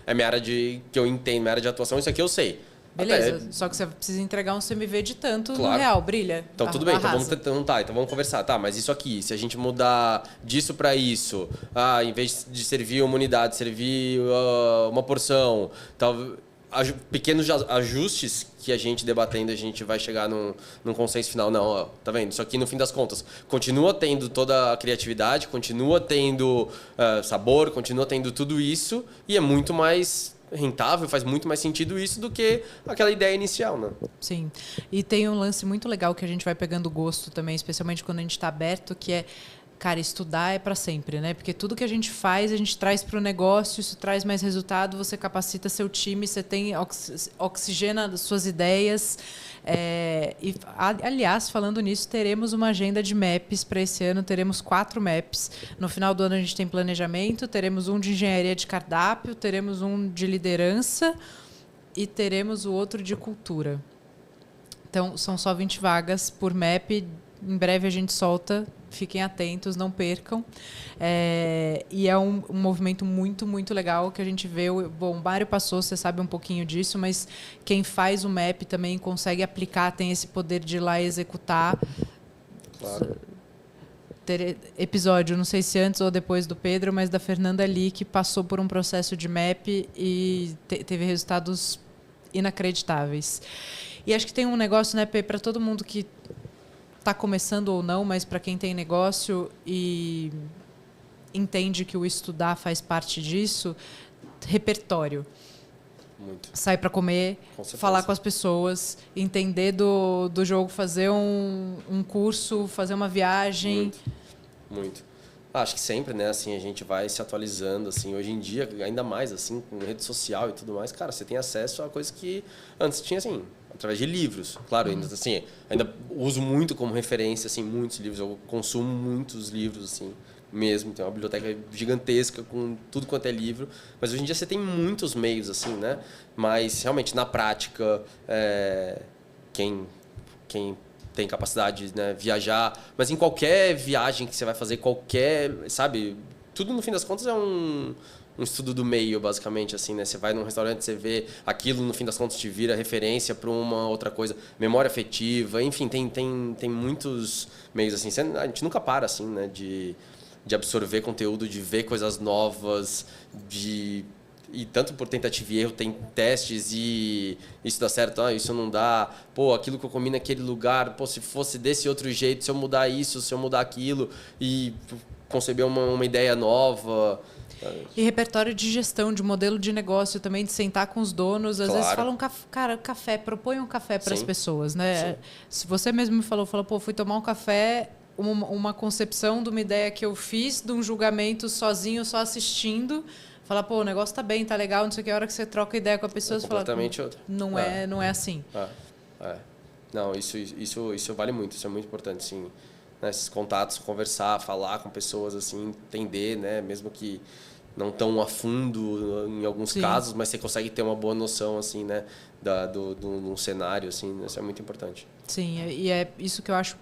S2: é minha área que eu entendo, minha área de atuação, isso aqui eu sei.
S1: Beleza, só que você precisa entregar um CMV de tanto no real, brilha.
S2: Então tudo bem, então vamos conversar. Tá, mas isso aqui, se a gente mudar disso para isso, em vez de servir uma unidade, servir uma porção, pequenos ajustes que a gente debatendo, a gente vai chegar num consenso final. Não, ó, tá vendo? Isso aqui, no fim das contas, continua tendo toda a criatividade, continua tendo sabor, continua tendo tudo isso, e é muito mais rentável, faz muito mais sentido isso do que aquela ideia inicial, né?
S1: Sim. E tem um lance muito legal que a gente vai pegando gosto também, especialmente quando a gente está aberto, que é, cara, estudar é para sempre, né? Porque tudo que a gente faz, a gente traz para o negócio, isso traz mais resultado, você capacita seu time, você tem oxigena suas ideias. E, aliás, falando nisso, teremos uma agenda de maps para esse ano, teremos 4 maps. No final do ano a gente tem planejamento, teremos um de engenharia de cardápio, teremos um de liderança e teremos o outro de cultura. Então, são só 20 vagas por map. Em breve a gente solta, fiquem atentos, não percam. E é um movimento muito, muito legal que a gente vê. Bom, o Mário passou, você sabe um pouquinho disso, mas quem faz o MAP também consegue aplicar, tem esse poder de ir lá e executar. Claro. Episódio, não sei se antes ou depois do Pedro, mas da Fernanda Lee, que passou por um processo de MAP e teve resultados inacreditáveis. E acho que tem um negócio, né, Pê, para todo mundo que está começando ou não, mas para quem tem negócio e entende que o estudar faz parte disso, repertório.
S2: Muito.
S1: Sair para comer, falar com as pessoas, entender do jogo, fazer um curso, fazer uma viagem.
S2: Muito. Acho que sempre, né, assim, a gente vai se atualizando, assim, hoje em dia, ainda mais, assim, com rede social e tudo mais, cara, você tem acesso a coisas que antes tinha, assim, através de livros. Claro, ainda uso muito como referência, assim, muitos livros, eu consumo muitos livros, assim, mesmo, tem uma biblioteca gigantesca com tudo quanto é livro, mas hoje em dia você tem muitos meios, assim, né, mas realmente, na prática, quem tem capacidade, né, viajar, mas em qualquer viagem que você vai fazer, sabe, tudo no fim das contas é um estudo do meio, basicamente, assim, né? Você vai num restaurante, você vê aquilo, no fim das contas te vira referência para uma outra coisa, memória afetiva, enfim, tem muitos meios, assim, a gente nunca para, assim, né, de absorver conteúdo, de ver coisas novas, e tanto por tentativa e erro, tem testes e isso dá certo, isso não dá. Pô, aquilo que eu comi naquele lugar, pô, se fosse desse outro jeito, se eu mudar isso, se eu mudar aquilo e conceber uma ideia nova.
S1: E repertório de gestão, de modelo de negócio também, de sentar com os donos. Às vezes falam, cara, café, propõe um café para as pessoas, né? Sim. Se você mesmo me falou, pô, fui tomar um café uma concepção de uma ideia que eu fiz, de um julgamento sozinho, só assistindo. Falar, pô, o negócio tá bem, tá legal, não sei o que. A hora que você troca ideia com a pessoa, você fala,
S2: outra.
S1: Não é assim.
S2: Não, isso vale muito, isso é muito importante, sim. Né, esses contatos, conversar, falar com pessoas, assim, entender, né? Mesmo que não tão a fundo em alguns casos, mas você consegue ter uma boa noção, assim, né? Do cenário, assim, isso é muito importante.
S1: Sim, e é isso que eu acho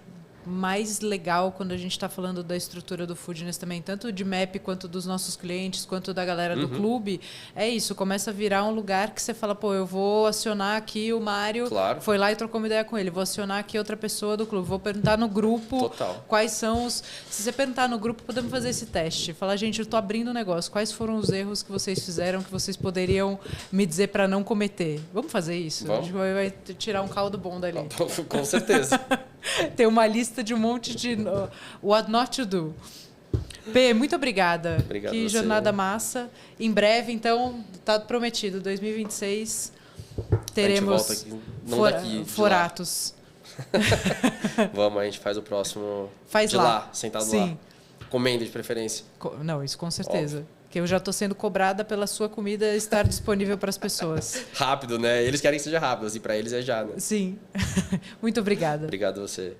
S1: mais legal quando a gente está falando da estrutura do Foodness também, tanto de MEP quanto dos nossos clientes, quanto da galera do clube, é isso, começa a virar um lugar que você fala, pô, eu vou acionar aqui o Mário, foi lá e trocou uma ideia com ele, vou acionar aqui outra pessoa do clube, vou perguntar no grupo quais são os... Se você perguntar no grupo, podemos fazer esse teste, falar, gente, eu estou abrindo um negócio, quais foram os erros que vocês fizeram, que vocês poderiam me dizer para não cometer? Vamos fazer isso?
S2: Vamos.
S1: A gente vai tirar um caldo bom dali.
S2: Com certeza.
S1: Tem uma lista de um monte de what not to do. P, muito obrigada.
S2: Obrigado
S1: que
S2: você.
S1: jornada massa. Em breve, então, tá prometido, 2026, teremos
S2: a gente volta aqui, não daqui,
S1: Foratos.
S2: Vamos, a gente faz o próximo
S1: Faz
S2: de lá sentado
S1: Sim.
S2: lá. Comenda de preferência.
S1: Não, isso com certeza. Que eu já estou sendo cobrada pela sua comida estar disponível para as pessoas.
S2: Rápido, né? Eles querem que seja rápido, assim, para eles é já, né?
S1: Sim. Muito obrigada.
S2: Obrigado a você.